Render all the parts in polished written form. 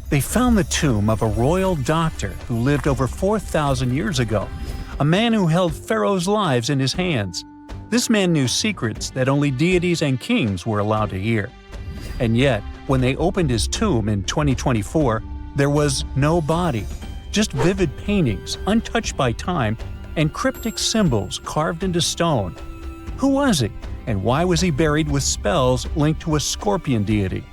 They found the tomb of a royal doctor who lived over 4,000 years ago, a man who held pharaohs' lives in his hands. This man knew secrets that only deities and kings were allowed to hear. And yet, when they opened his tomb in 2024, there was no body, just vivid paintings, untouched by time, and cryptic symbols carved into stone. Who was he, and why was he buried with spells linked to a scorpion deity?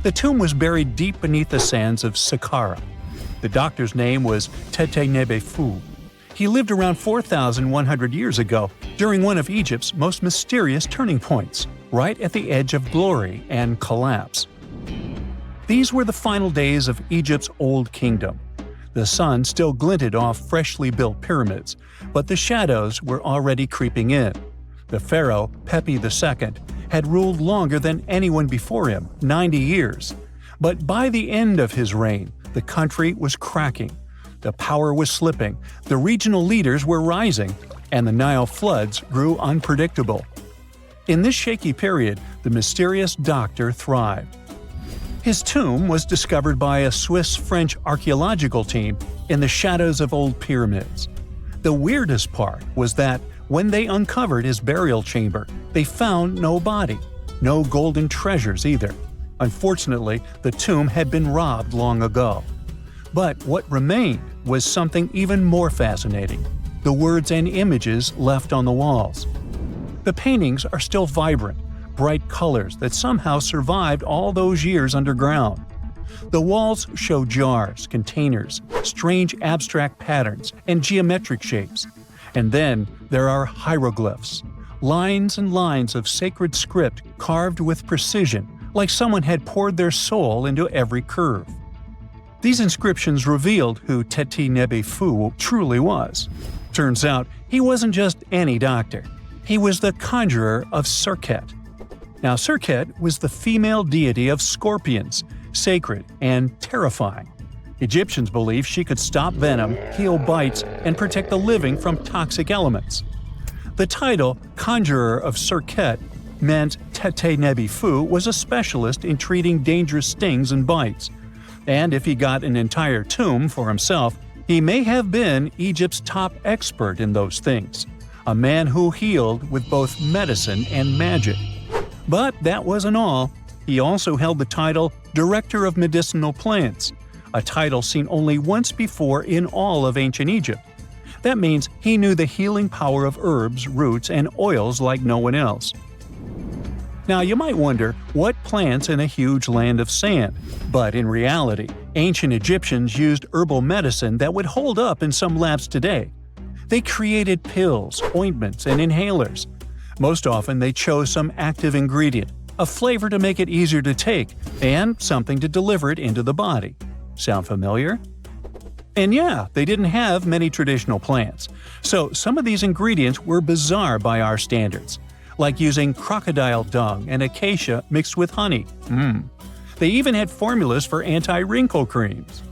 The tomb was buried deep beneath the sands of Saqqara. The doctor's name was Tete-Nebe-Fu. He lived around 4,100 years ago, during one of Egypt's most mysterious turning points, right at the edge of glory and collapse. These were the final days of Egypt's Old Kingdom. The sun still glinted off freshly built pyramids, but the shadows were already creeping in. The pharaoh, Pepi II, had ruled longer than anyone before him, 90 years. But by the end of his reign, the country was cracking. The power was slipping, the regional leaders were rising, and the Nile floods grew unpredictable. In this shaky period, the mysterious doctor thrived. His tomb was discovered by a Swiss-French archaeological team in the shadows of old pyramids. The weirdest part was that when they uncovered his burial chamber, they found no body, no golden treasures either. Unfortunately, the tomb had been robbed long ago. But what remained was something even more fascinating: the words and images left on the walls. The paintings are still vibrant, bright colors that somehow survived all those years underground. The walls show jars, containers, strange abstract patterns, and geometric shapes. And then there are hieroglyphs, lines and lines of sacred script carved with precision, like someone had poured their soul into every curve. These inscriptions revealed who Tete-Nebe-Fu truly was. Turns out, he wasn't just any doctor. He was the Conjurer of Serqet. Now, Serqet was the female deity of scorpions, sacred and terrifying. Egyptians believed she could stop venom, heal bites, and protect the living from toxic elements. The title, Conjurer of Serqet, meant Tete-Nebe-Fu was a specialist in treating dangerous stings and bites. And if he got an entire tomb for himself, he may have been Egypt's top expert in those things, a man who healed with both medicine and magic. But that wasn't all. He also held the title Director of Medicinal Plants, a title seen only once before in all of ancient Egypt. That means he knew the healing power of herbs, roots, and oils like no one else. Now, you might wonder, what plants in a huge land of sand? But in reality, ancient Egyptians used herbal medicine that would hold up in some labs today. They created pills, ointments, and inhalers. Most often they chose some active ingredient, a flavor to make it easier to take, and something to deliver it into the body. Sound familiar? And yeah, they didn't have many traditional plants, so some of these ingredients were bizarre by our standards, like using crocodile dung and acacia mixed with honey. They even had formulas for anti-wrinkle creams.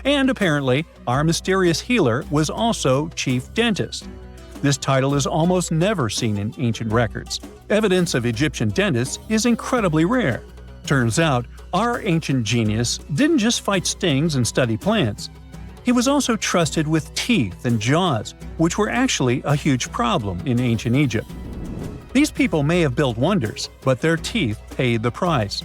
And apparently, our mysterious healer was also chief dentist. This title is almost never seen in ancient records. Evidence of Egyptian dentists is incredibly rare. Turns out, our ancient genius didn't just fight stings and study plants. He was also trusted with teeth and jaws, which were actually a huge problem in ancient Egypt. These people may have built wonders, but their teeth paid the price.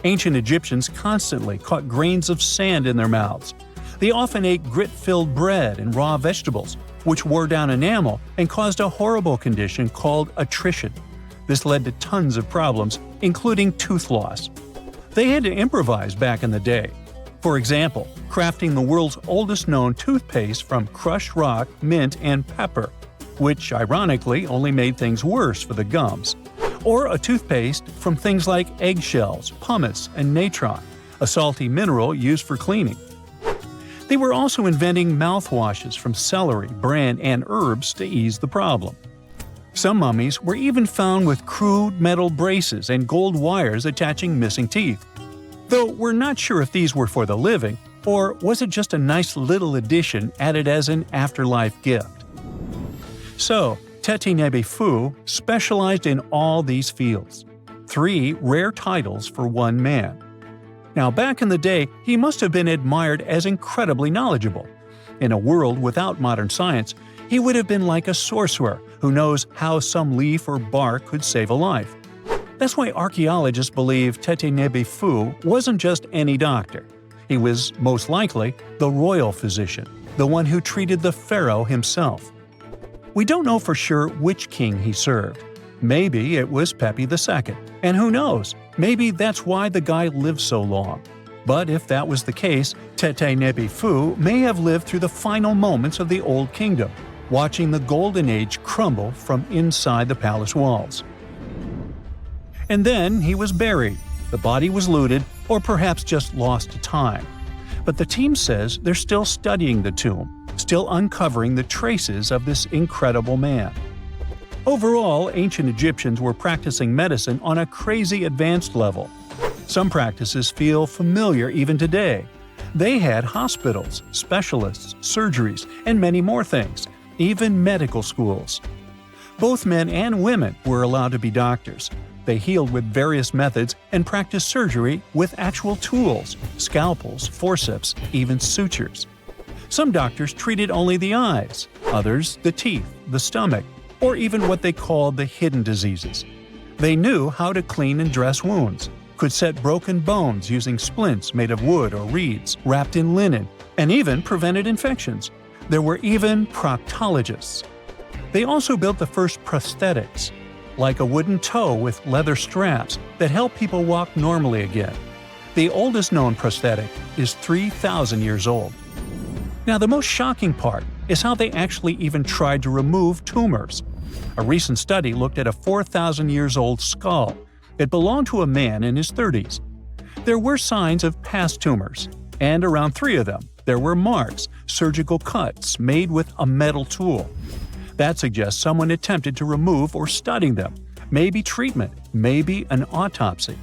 Ancient Egyptians constantly caught grains of sand in their mouths. They often ate grit-filled bread and raw vegetables, which wore down enamel and caused a horrible condition called attrition. This led to tons of problems, including tooth loss. They had to improvise back in the day. For example, crafting the world's oldest known toothpaste from crushed rock, mint, and pepper, which ironically only made things worse for the gums. Or a toothpaste from things like eggshells, pumice, and natron, a salty mineral used for cleaning. They were also inventing mouthwashes from celery, bran, and herbs to ease the problem. Some mummies were even found with crude metal braces and gold wires attaching missing teeth. Though we're not sure if these were for the living, or was it just a nice little addition added as an afterlife gift. So, Tete-Nebe-Fu specialized in all these fields. 3 rare titles for one man. Now, back in the day, he must have been admired as incredibly knowledgeable. In a world without modern science, he would have been like a sorcerer who knows how some leaf or bark could save a life. That's why archaeologists believe Tete Nebi Fu wasn't just any doctor. He was, most likely, the royal physician, the one who treated the pharaoh himself. We don't know for sure which king he served. Maybe it was Pepi II, and who knows, maybe that's why the guy lived so long. But if that was the case, Tete Nebi Fu may have lived through the final moments of the Old Kingdom, watching the Golden Age crumble from inside the palace walls. And then he was buried. The body was looted, or perhaps just lost to time. But the team says they're still studying the tomb, still uncovering the traces of this incredible man. Overall, ancient Egyptians were practicing medicine on a crazy advanced level. Some practices feel familiar even today. They had hospitals, specialists, surgeries, and many more things, even medical schools. Both men and women were allowed to be doctors. They healed with various methods and practiced surgery with actual tools, scalpels, forceps, even sutures. Some doctors treated only the eyes, others the teeth, the stomach, or even what they called the hidden diseases. They knew how to clean and dress wounds, could set broken bones using splints made of wood or reeds wrapped in linen, and even prevented infections. There were even proctologists. They also built the first prosthetics, like a wooden toe with leather straps that help people walk normally again. The oldest known prosthetic is 3,000 years old. Now, the most shocking part is how they actually even tried to remove tumors. A recent study looked at a 4,000 years old skull. It belonged to a man in his 30s. There were signs of past tumors, and around 3 of them, there were marks, surgical cuts made with a metal tool. That suggests someone attempted to remove or study them, maybe treatment, maybe an autopsy.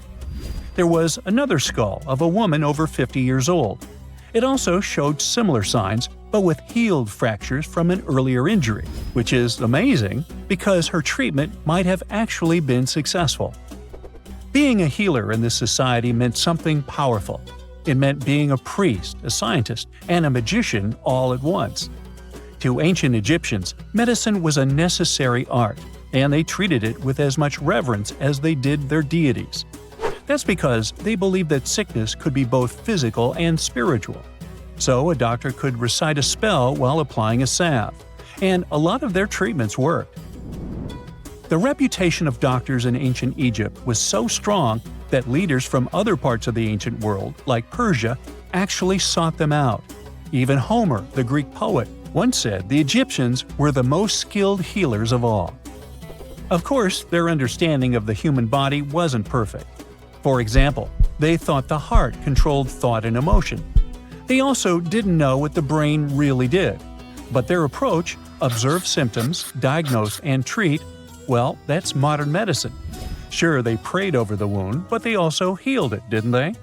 There was another skull of a woman over 50 years old. It also showed similar signs, but with healed fractures from an earlier injury, which is amazing because her treatment might have actually been successful. Being a healer in this society meant something powerful. It meant being a priest, a scientist, and a magician all at once. To ancient Egyptians, medicine was a necessary art, and they treated it with as much reverence as they did their deities. That's because they believed that sickness could be both physical and spiritual. So a doctor could recite a spell while applying a salve, and a lot of their treatments worked. The reputation of doctors in ancient Egypt was so strong that leaders from other parts of the ancient world, like Persia, actually sought them out. Even Homer, the Greek poet, once said the Egyptians were the most skilled healers of all. Of course, their understanding of the human body wasn't perfect. For example, they thought the heart controlled thought and emotion. They also didn't know what the brain really did. But their approach, observe symptoms, diagnose, and treat, well, that's modern medicine. Sure, they prayed over the wound, but they also healed it, didn't they?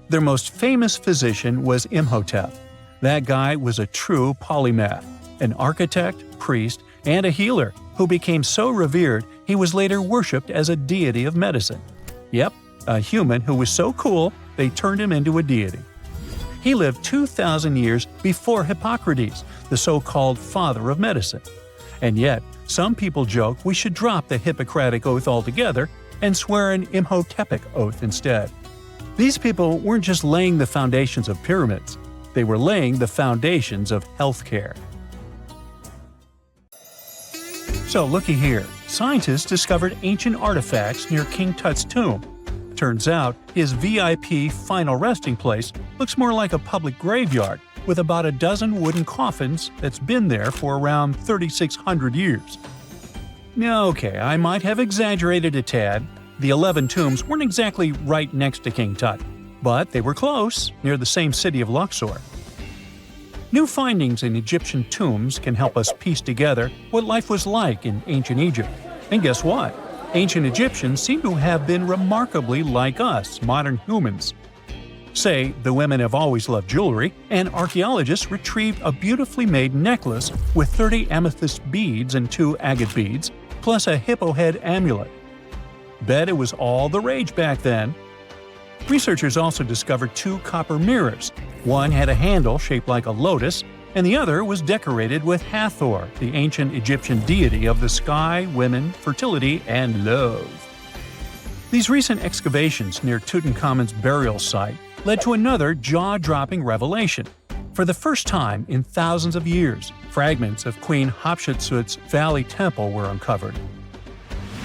Their most famous physician was Imhotep. That guy was a true polymath, an architect, priest, and a healer who became so revered he was later worshipped as a deity of medicine. Yep, a human who was so cool they turned him into a deity. He lived 2,000 years before Hippocrates, the so-called father of medicine. And yet, some people joke we should drop the Hippocratic Oath altogether and swear an Imhotepic oath instead. These people weren't just laying the foundations of pyramids, they were laying the foundations of healthcare. So looky here, scientists discovered ancient artifacts near King Tut's tomb. Turns out, his VIP final resting place looks more like a public graveyard with about a dozen wooden coffins that's been there for around 3,600 years. Okay, I might have exaggerated a tad. The 11 tombs weren't exactly right next to King Tut, but they were close, near the same city of Luxor. New findings in Egyptian tombs can help us piece together what life was like in ancient Egypt. And guess what? Ancient Egyptians seem to have been remarkably like us, modern humans. Say, the women have always loved jewelry, and archaeologists retrieved a beautifully made necklace with 30 amethyst beads and 2 agate beads, plus a hippo head amulet. Bet it was all the rage back then. Researchers also discovered 2 copper mirrors. One had a handle shaped like a lotus, and the other was decorated with Hathor, the ancient Egyptian deity of the sky, women, fertility, and love. These recent excavations near Tutankhamun's burial site led to another jaw-dropping revelation. For the first time in thousands of years, fragments of Queen Hatshepsut's Valley Temple were uncovered.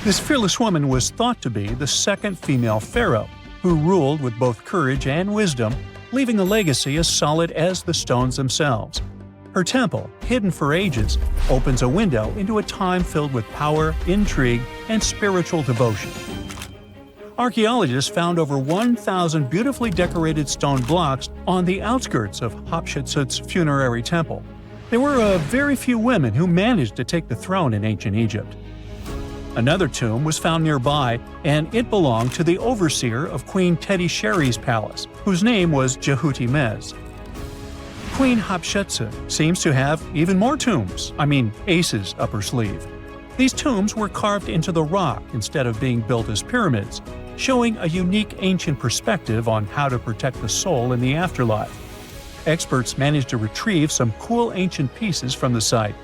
This fearless woman was thought to be the second female pharaoh, who ruled with both courage and wisdom, leaving a legacy as solid as the stones themselves. Her temple, hidden for ages, opens a window into a time filled with power, intrigue, and spiritual devotion. Archaeologists found over 1,000 beautifully decorated stone blocks on the outskirts of Hatshepsut's funerary temple. There were very few women who managed to take the throne in ancient Egypt. Another tomb was found nearby, and it belonged to the overseer of Queen Teti Sheri's palace, whose name was Jehuti-Mez. Queen Hatshepsut seems to have even more tombs, aces up her sleeve. These tombs were carved into the rock instead of being built as pyramids, showing a unique ancient perspective on how to protect the soul in the afterlife. Experts managed to retrieve some cool ancient pieces from the site.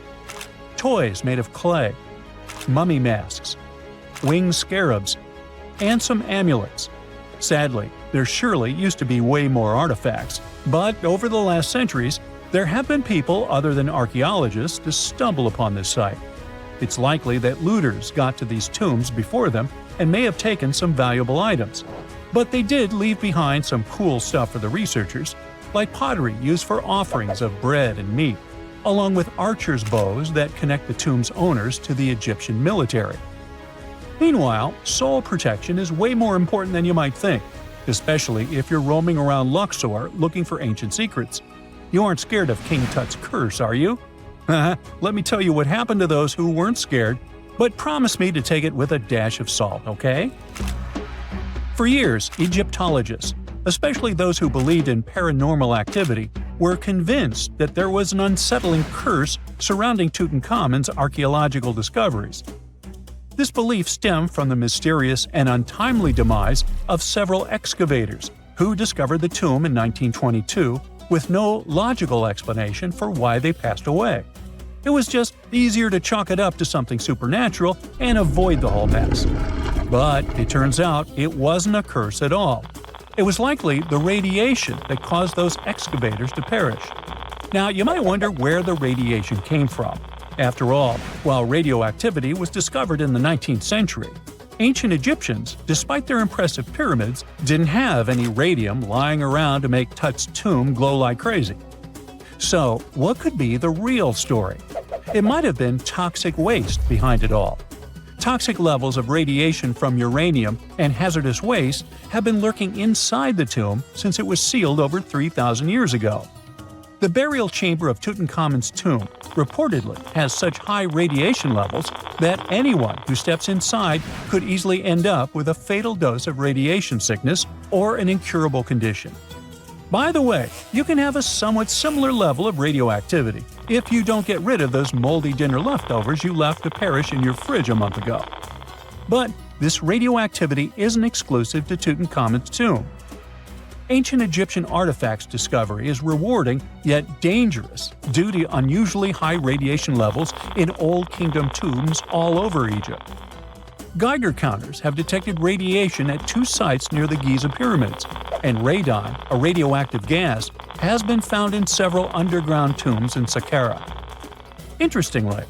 Toys made of clay, mummy masks, winged scarabs, and some amulets. Sadly, there surely used to be way more artifacts, but over the last centuries, there have been people other than archaeologists to stumble upon this site. It's likely that looters got to these tombs before them and may have taken some valuable items. But they did leave behind some cool stuff for the researchers, like pottery used for offerings of bread and meat, along with archers' bows that connect the tomb's owners to the Egyptian military. Meanwhile, soul protection is way more important than you might think, especially if you're roaming around Luxor looking for ancient secrets. You aren't scared of King Tut's curse, are you? Let me tell you what happened to those who weren't scared, but promise me to take it with a dash of salt, okay? For years, Egyptologists, especially those who believed in paranormal activity, were convinced that there was an unsettling curse surrounding Tutankhamun's archaeological discoveries. This belief stemmed from the mysterious and untimely demise of several excavators who discovered the tomb in 1922 with no logical explanation for why they passed away. It was just easier to chalk it up to something supernatural and avoid the whole mess. But it turns out it wasn't a curse at all. It was likely the radiation that caused those excavators to perish. Now, you might wonder where the radiation came from. After all, while radioactivity was discovered in the 19th century, ancient Egyptians, despite their impressive pyramids, didn't have any radium lying around to make Tut's tomb glow like crazy. So, what could be the real story? It might have been toxic waste behind it all. Toxic levels of radiation from uranium and hazardous waste have been lurking inside the tomb since it was sealed over 3,000 years ago. The burial chamber of Tutankhamun's tomb reportedly has such high radiation levels that anyone who steps inside could easily end up with a fatal dose of radiation sickness or an incurable condition. By the way, you can have a somewhat similar level of radioactivity if you don't get rid of those moldy dinner leftovers you left to perish in your fridge a month ago. But this radioactivity isn't exclusive to Tutankhamun's tomb. Ancient Egyptian artifacts discovery is rewarding yet dangerous due to unusually high radiation levels in Old Kingdom tombs all over Egypt. Geiger counters have detected radiation at 2 sites near the Giza pyramids, and radon, a radioactive gas, has been found in several underground tombs in Saqqara. Interestingly,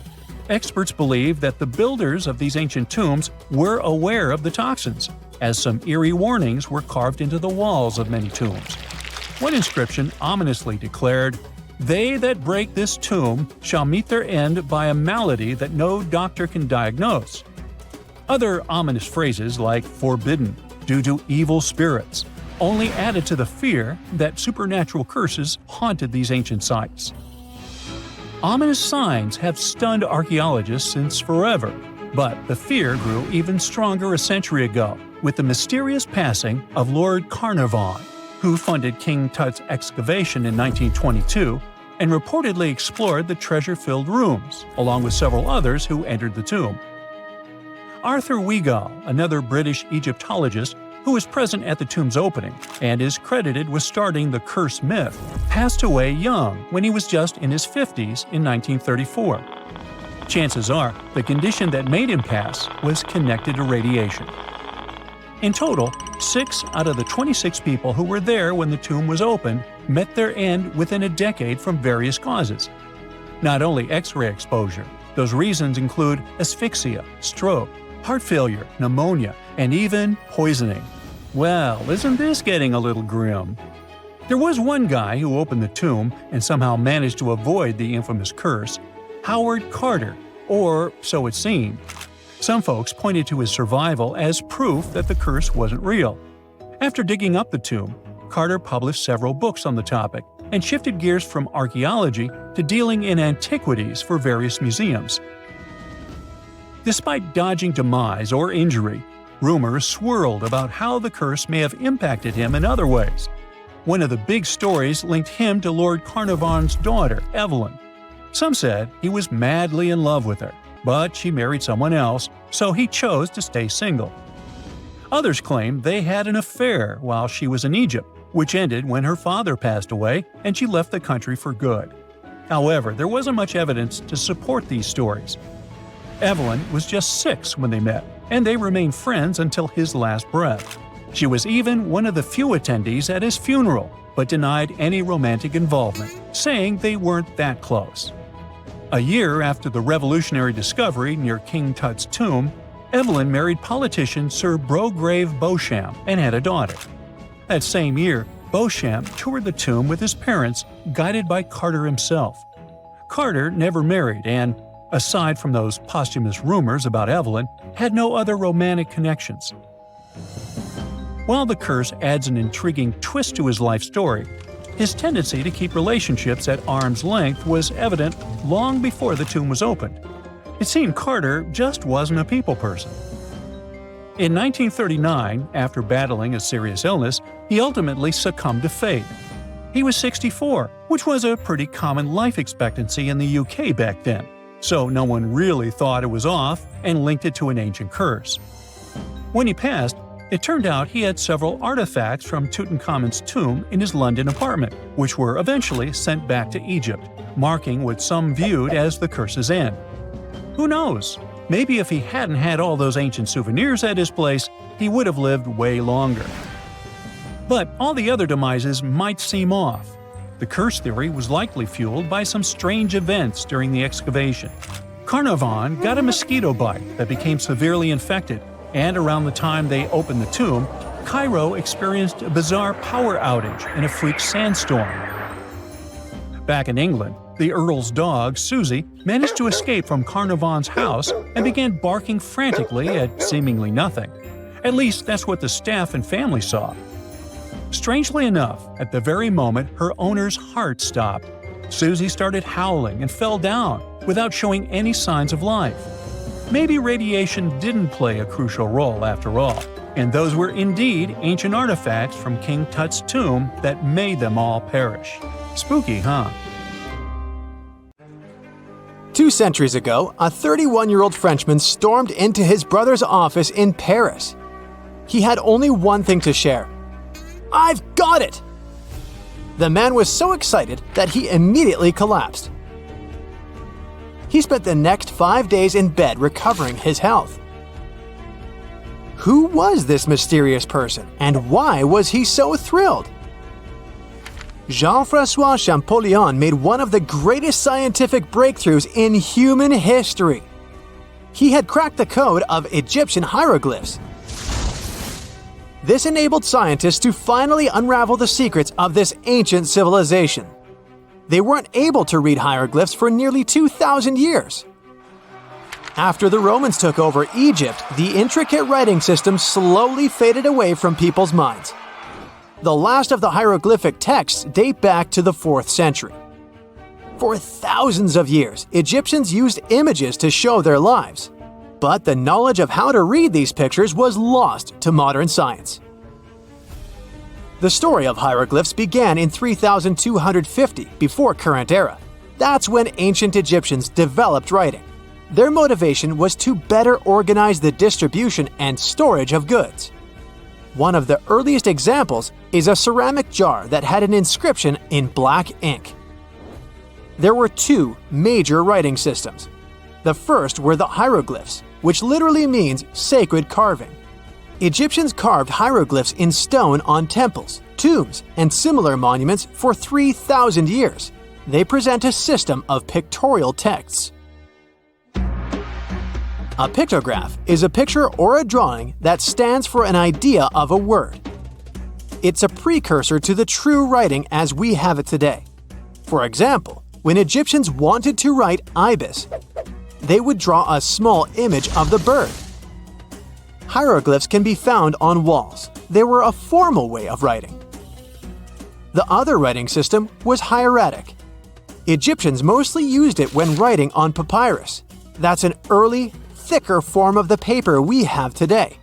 experts believe that the builders of these ancient tombs were aware of the toxins, as some eerie warnings were carved into the walls of many tombs. One inscription ominously declared, "They that break this tomb shall meet their end by a malady that no doctor can diagnose." Other ominous phrases like "forbidden," "due to evil spirits," only added to the fear that supernatural curses haunted these ancient sites. Ominous signs have stunned archaeologists since forever, but the fear grew even stronger a century ago with the mysterious passing of Lord Carnarvon, who funded King Tut's excavation in 1922 and reportedly explored the treasure-filled rooms, along with several others who entered the tomb. Arthur Weigall, another British Egyptologist, who was present at the tomb's opening and is credited with starting the curse myth, passed away young when he was just in his 50s in 1934. Chances are the condition that made him pass was connected to radiation. In total, 6 out of the 26 people who were there when the tomb was opened met their end within a decade from various causes. Not only X-ray exposure, those reasons include asphyxia, stroke, heart failure, pneumonia, and even poisoning. Well, isn't this getting a little grim? There was one guy who opened the tomb and somehow managed to avoid the infamous curse, Howard Carter, or so it seemed. Some folks pointed to his survival as proof that the curse wasn't real. After digging up the tomb, Carter published several books on the topic and shifted gears from archaeology to dealing in antiquities for various museums. Despite dodging demise or injury, rumors swirled about how the curse may have impacted him in other ways. One of the big stories linked him to Lord Carnarvon's daughter, Evelyn. Some said he was madly in love with her, but she married someone else, so he chose to stay single. Others claimed they had an affair while she was in Egypt, which ended when her father passed away and she left the country for good. However, there wasn't much evidence to support these stories. Evelyn was just 6 when they met, and they remained friends until his last breath. She was even one of the few attendees at his funeral, but denied any romantic involvement, saying they weren't that close. A year after the revolutionary discovery near King Tut's tomb, Evelyn married politician Sir Brograve Beauchamp and had a daughter. That same year, Beauchamp toured the tomb with his parents, guided by Carter himself. Carter never married and, aside from those posthumous rumors about Evelyn, had no other romantic connections. While the curse adds an intriguing twist to his life story, his tendency to keep relationships at arm's length was evident long before the tomb was opened. It seemed Carter just wasn't a people person. In 1939, after battling a serious illness, he ultimately succumbed to fate. He was 64, which was a pretty common life expectancy in the UK back then, so no one really thought it was off and linked it to an ancient curse. When he passed, it turned out he had several artifacts from Tutankhamun's tomb in his London apartment, which were eventually sent back to Egypt, marking what some viewed as the curse's end. Who knows? Maybe if he hadn't had all those ancient souvenirs at his place, he would have lived way longer. But all the other demises might seem off. The curse theory was likely fueled by some strange events during the excavation. Carnarvon got a mosquito bite that became severely infected, and around the time they opened the tomb, Cairo experienced a bizarre power outage and a freak sandstorm. Back in England, the Earl's dog, Susie, managed to escape from Carnarvon's house and began barking frantically at seemingly nothing. At least that's what the staff and family saw. Strangely enough, at the very moment her owner's heart stopped, Susie started howling and fell down without showing any signs of life. Maybe radiation didn't play a crucial role after all, and those were indeed ancient artifacts from King Tut's tomb that made them all perish. Spooky, huh? 2 centuries ago, a 31-year-old Frenchman stormed into his brother's office in Paris. He had only one thing to share. "I've got it!" The man was so excited that he immediately collapsed. He spent the next 5 days in bed recovering his health. Who was this mysterious person, and why was he so thrilled? Jean-François Champollion made one of the greatest scientific breakthroughs in human history. He had cracked the code of Egyptian hieroglyphs. This enabled scientists to finally unravel the secrets of this ancient civilization. They weren't able to read hieroglyphs for nearly 2,000 years. After the Romans took over Egypt, the intricate writing system slowly faded away from people's minds. The last of the hieroglyphic texts date back to the 4th century. For thousands of years, Egyptians used images to show their lives. But the knowledge of how to read these pictures was lost to modern science. The story of hieroglyphs began in 3250 before current era. That's when ancient Egyptians developed writing. Their motivation was to better organize the distribution and storage of goods. One of the earliest examples is a ceramic jar that had an inscription in black ink. There were two major writing systems. The first were the hieroglyphs, which literally means sacred carving. Egyptians carved hieroglyphs in stone on temples, tombs, and similar monuments for 3,000 years. They present a system of pictorial texts. A pictograph is a picture or a drawing that stands for an idea of a word. It's a precursor to the true writing as we have it today. For example, when Egyptians wanted to write ibis, they would draw a small image of the bird. Hieroglyphs can be found on walls. They were a formal way of writing. The other writing system was hieratic. Egyptians mostly used it when writing on papyrus. That's an early, thicker form of the paper we have today.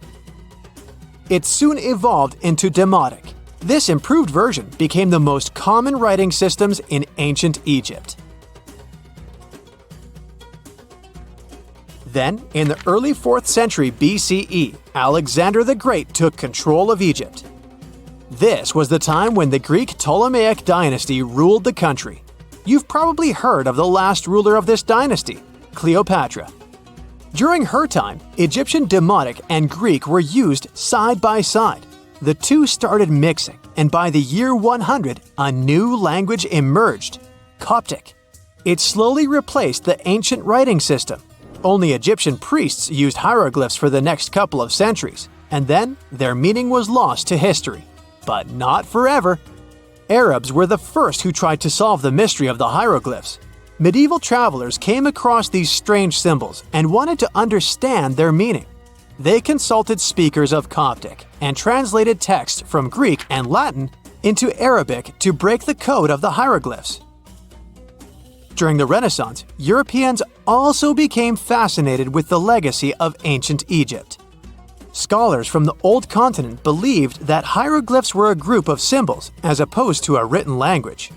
It soon evolved into demotic. This improved version became the most common writing systems in ancient Egypt. Then, in the early 4th century BCE, Alexander the Great took control of Egypt. This was the time when the Greek Ptolemaic dynasty ruled the country. You've probably heard of the last ruler of this dynasty, Cleopatra. During her time, Egyptian Demotic and Greek were used side by side. The two started mixing, and by the year 100, a new language emerged, Coptic. It slowly replaced the ancient writing system. Only Egyptian priests used hieroglyphs for the next couple of centuries, and then their meaning was lost to history. But not forever. Arabs were the first who tried to solve the mystery of the hieroglyphs. Medieval travelers came across these strange symbols and wanted to understand their meaning. They consulted speakers of Coptic and translated text from Greek and Latin into Arabic to break the code of the hieroglyphs. During the Renaissance, Europeans also became fascinated with the legacy of ancient Egypt. Scholars from the Old Continent believed that hieroglyphs were a group of symbols as opposed to a written language.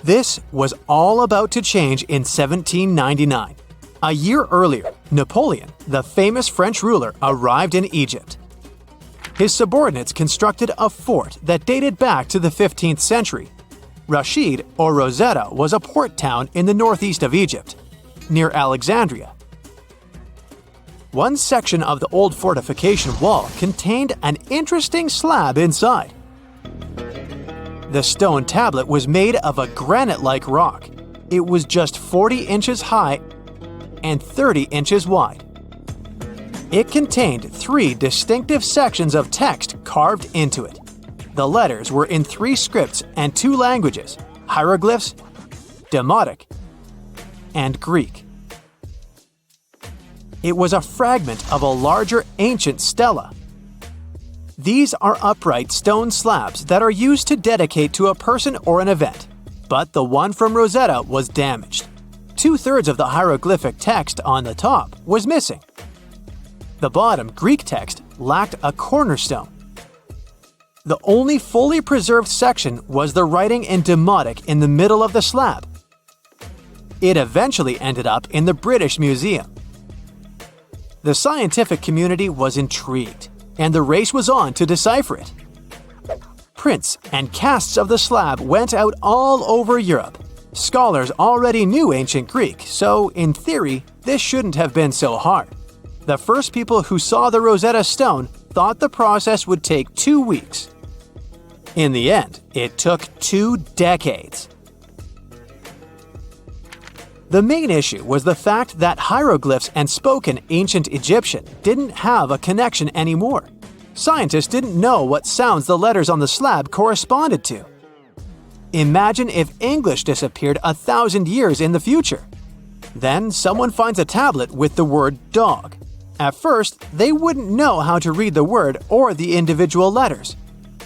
This was all about to change in 1799. A year earlier, Napoleon, the famous French ruler, arrived in Egypt. His subordinates constructed a fort that dated back to the 15th century. Rashid, or Rosetta, was a port town in the northeast of Egypt, near Alexandria. One section of the old fortification wall contained an interesting slab inside. The stone tablet was made of a granite-like rock. It was just 40 inches high and 30 inches wide. It contained 3 distinctive sections of text carved into it. The letters were in 3 scripts and 2 languages: hieroglyphs, Demotic, and Greek. It was a fragment of a larger ancient stela. These are upright stone slabs that are used to dedicate to a person or an event, but the one from Rosetta was damaged. 2/3 of the hieroglyphic text on the top was missing. The bottom Greek text lacked a cornerstone. The only fully preserved section was the writing in Demotic in the middle of the slab. It eventually ended up in the British Museum. The scientific community was intrigued, and the race was on to decipher it. Prints and casts of the slab went out all over Europe. Scholars already knew ancient Greek, so in theory, this shouldn't have been so hard. The first people who saw the Rosetta Stone thought the process would take 2 weeks. In the end, it took 2 decades. The main issue was the fact that hieroglyphs and spoken ancient Egyptian didn't have a connection anymore. Scientists didn't know what sounds the letters on the slab corresponded to. Imagine if English disappeared 1,000 years in the future. Then someone finds a tablet with the word dog. At first, they wouldn't know how to read the word or the individual letters.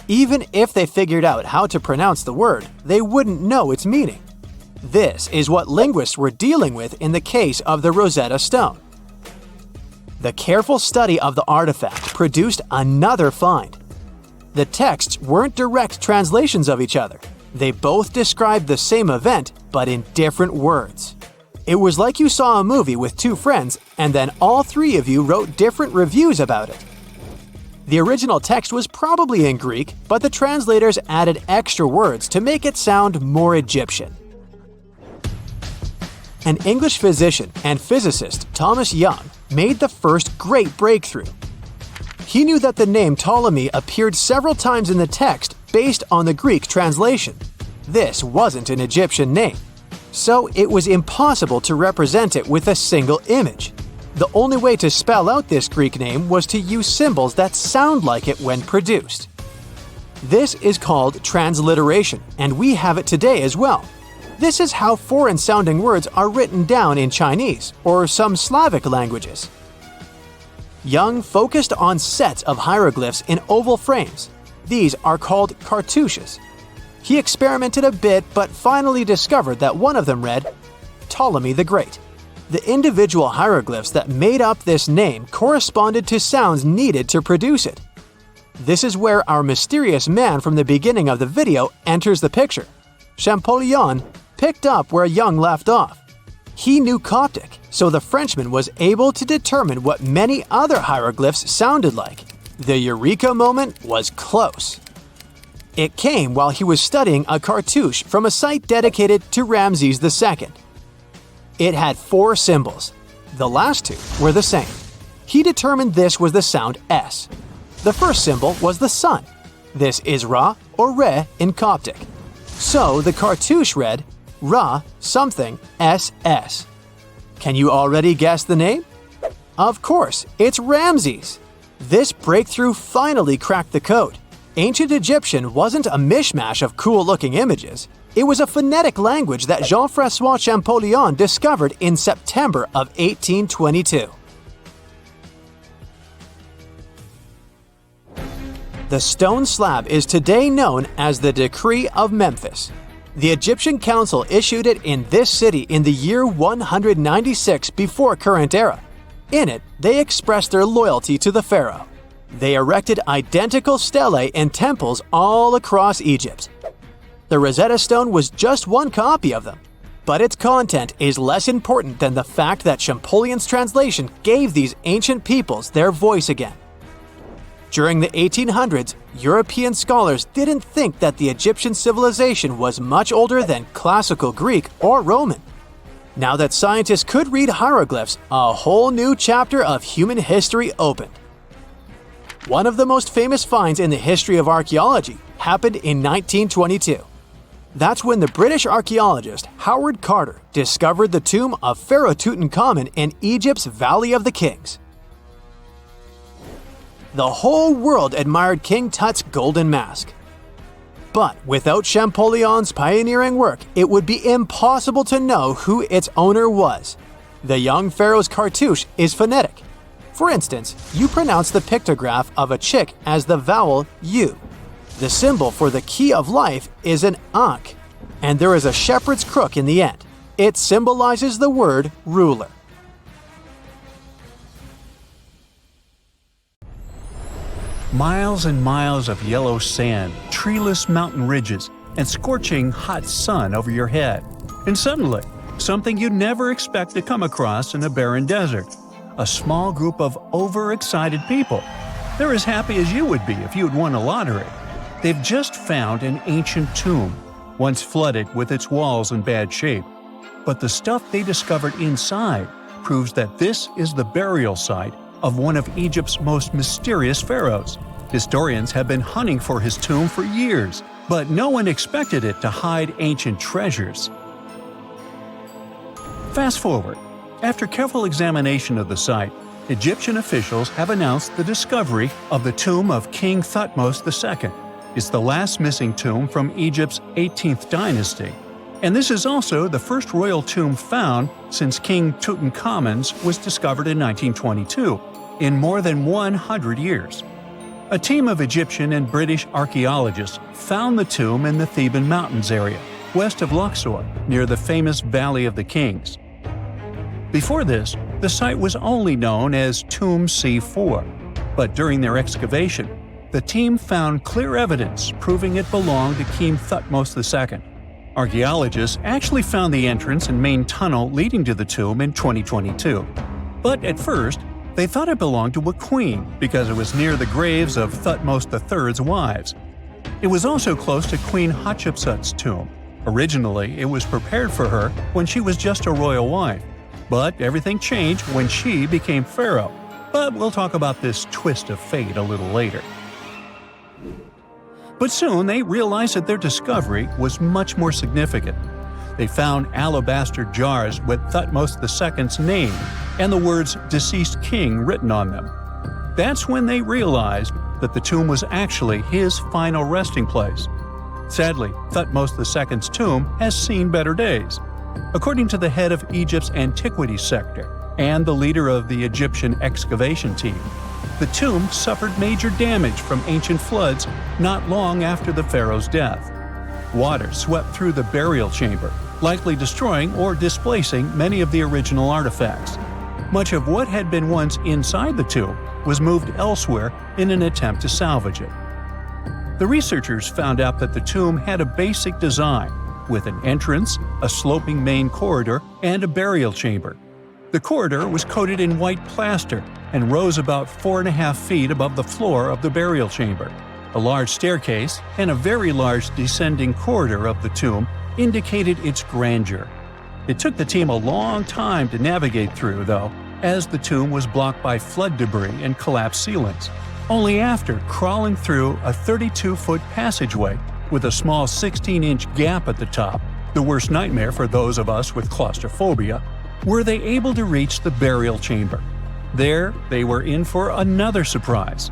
Even if they figured out how to pronounce the word, they wouldn't know its meaning. This is what linguists were dealing with in the case of the Rosetta Stone. The careful study of the artifact produced another find. The texts weren't direct translations of each other. They both described the same event, but in different words. It was like you saw a movie with 2 friends, and then all 3 of you wrote different reviews about it. The original text was probably in Greek, but the translators added extra words to make it sound more Egyptian. An English physician and physicist, Thomas Young, made the first great breakthrough. He knew that the name Ptolemy appeared several times in the text based on the Greek translation. This wasn't an Egyptian name, so it was impossible to represent it with a single image. The only way to spell out this Greek name was to use symbols that sound like it when produced. This is called transliteration, and we have it today as well. This is how foreign-sounding words are written down in Chinese or some Slavic languages. Young focused on sets of hieroglyphs in oval frames. These are called cartouches. He experimented a bit but finally discovered that one of them read, Ptolemy the Great. The individual hieroglyphs that made up this name corresponded to sounds needed to produce it. This is where our mysterious man from the beginning of the video enters the picture. Champollion picked up where Young left off. He knew Coptic, so the Frenchman was able to determine what many other hieroglyphs sounded like. The eureka moment was close. It came while he was studying a cartouche from a site dedicated to Ramses II. It had 4 symbols. The last 2 were the same. He determined this was the sound S. The first symbol was the sun. This is Ra or Re in Coptic. So the cartouche read Ra something SS. Can you already guess the name? Of course, it's Ramses. This breakthrough finally cracked the code. Ancient Egyptian wasn't a mishmash of cool-looking images. It was a phonetic language that Jean-François Champollion discovered in September of 1822. The stone slab is today known as the Decree of Memphis. The Egyptian Council issued it in this city in the year 196 before current era. In it, they expressed their loyalty to the pharaoh. They erected identical stelae in temples all across Egypt. The Rosetta Stone was just one copy of them, but its content is less important than the fact that Champollion's translation gave these ancient peoples their voice again. During the 1800s, European scholars didn't think that the Egyptian civilization was much older than classical Greek or Roman. Now that scientists could read hieroglyphs, a whole new chapter of human history opened. One of the most famous finds in the history of archaeology happened in 1922. That's when the British archaeologist Howard Carter discovered the tomb of Pharaoh Tutankhamun in Egypt's Valley of the Kings. The whole world admired King Tut's golden mask. But without Champollion's pioneering work, it would be impossible to know who its owner was. The young pharaoh's cartouche is phonetic. For instance, you pronounce the pictograph of a chick as the vowel U. The symbol for the key of life is an ankh, and there is a shepherd's crook in the end. It symbolizes the word ruler. Miles and miles of yellow sand, treeless mountain ridges, and scorching hot sun over your head. And suddenly, something you'd never expect to come across in a barren desert. A small group of overexcited people. They're as happy as you would be if you'd won a lottery. They've just found an ancient tomb, once flooded with its walls in bad shape. But the stuff they discovered inside proves that this is the burial site of one of Egypt's most mysterious pharaohs. Historians have been hunting for his tomb for years, but no one expected it to hide ancient treasures. Fast forward. After careful examination of the site, Egyptian officials have announced the discovery of the tomb of King Thutmose II. It's the last missing tomb from Egypt's 18th dynasty. And this is also the first royal tomb found since King Tutankhamun's was discovered in 1922, in more than 100 years. A team of Egyptian and British archaeologists found the tomb in the Theban Mountains area, west of Luxor, near the famous Valley of the Kings. Before this, the site was only known as Tomb C4, but during their excavation, the team found clear evidence proving it belonged to King Thutmose II. Archaeologists actually found the entrance and main tunnel leading to the tomb in 2022. But at first, They thought it belonged to a queen because it was near the graves of Thutmose III's wives. It was also close to Queen Hatshepsut's tomb. Originally, it was prepared for her when she was just a royal wife, but everything changed when she became pharaoh. But we'll talk about this twist of fate a little later. But soon they realized that their discovery was much more significant. They found alabaster jars with Thutmose II's name and the words "deceased king" written on them. That's when they realized that the tomb was actually his final resting place. Sadly, Thutmose II's tomb has seen better days. According to the head of Egypt's antiquities sector and the leader of the Egyptian excavation team, the tomb suffered major damage from ancient floods not long after the pharaoh's death. Water swept through the burial chamber, likely destroying or displacing many of the original artifacts. Much of what had been once inside the tomb was moved elsewhere in an attempt to salvage it. The researchers found out that the tomb had a basic design, with an entrance, a sloping main corridor, and a burial chamber. The corridor was coated in white plaster and rose about 4.5 feet above the floor of the burial chamber. A large staircase and a very large descending corridor of the tomb indicated its grandeur. It took the team a long time to navigate through, though, as the tomb was blocked by flood debris and collapsed ceilings. Only after crawling through a 32-foot passageway with a small 16-inch gap at the top, the worst nightmare for those of us with claustrophobia, were they able to reach the burial chamber. There, they were in for another surprise.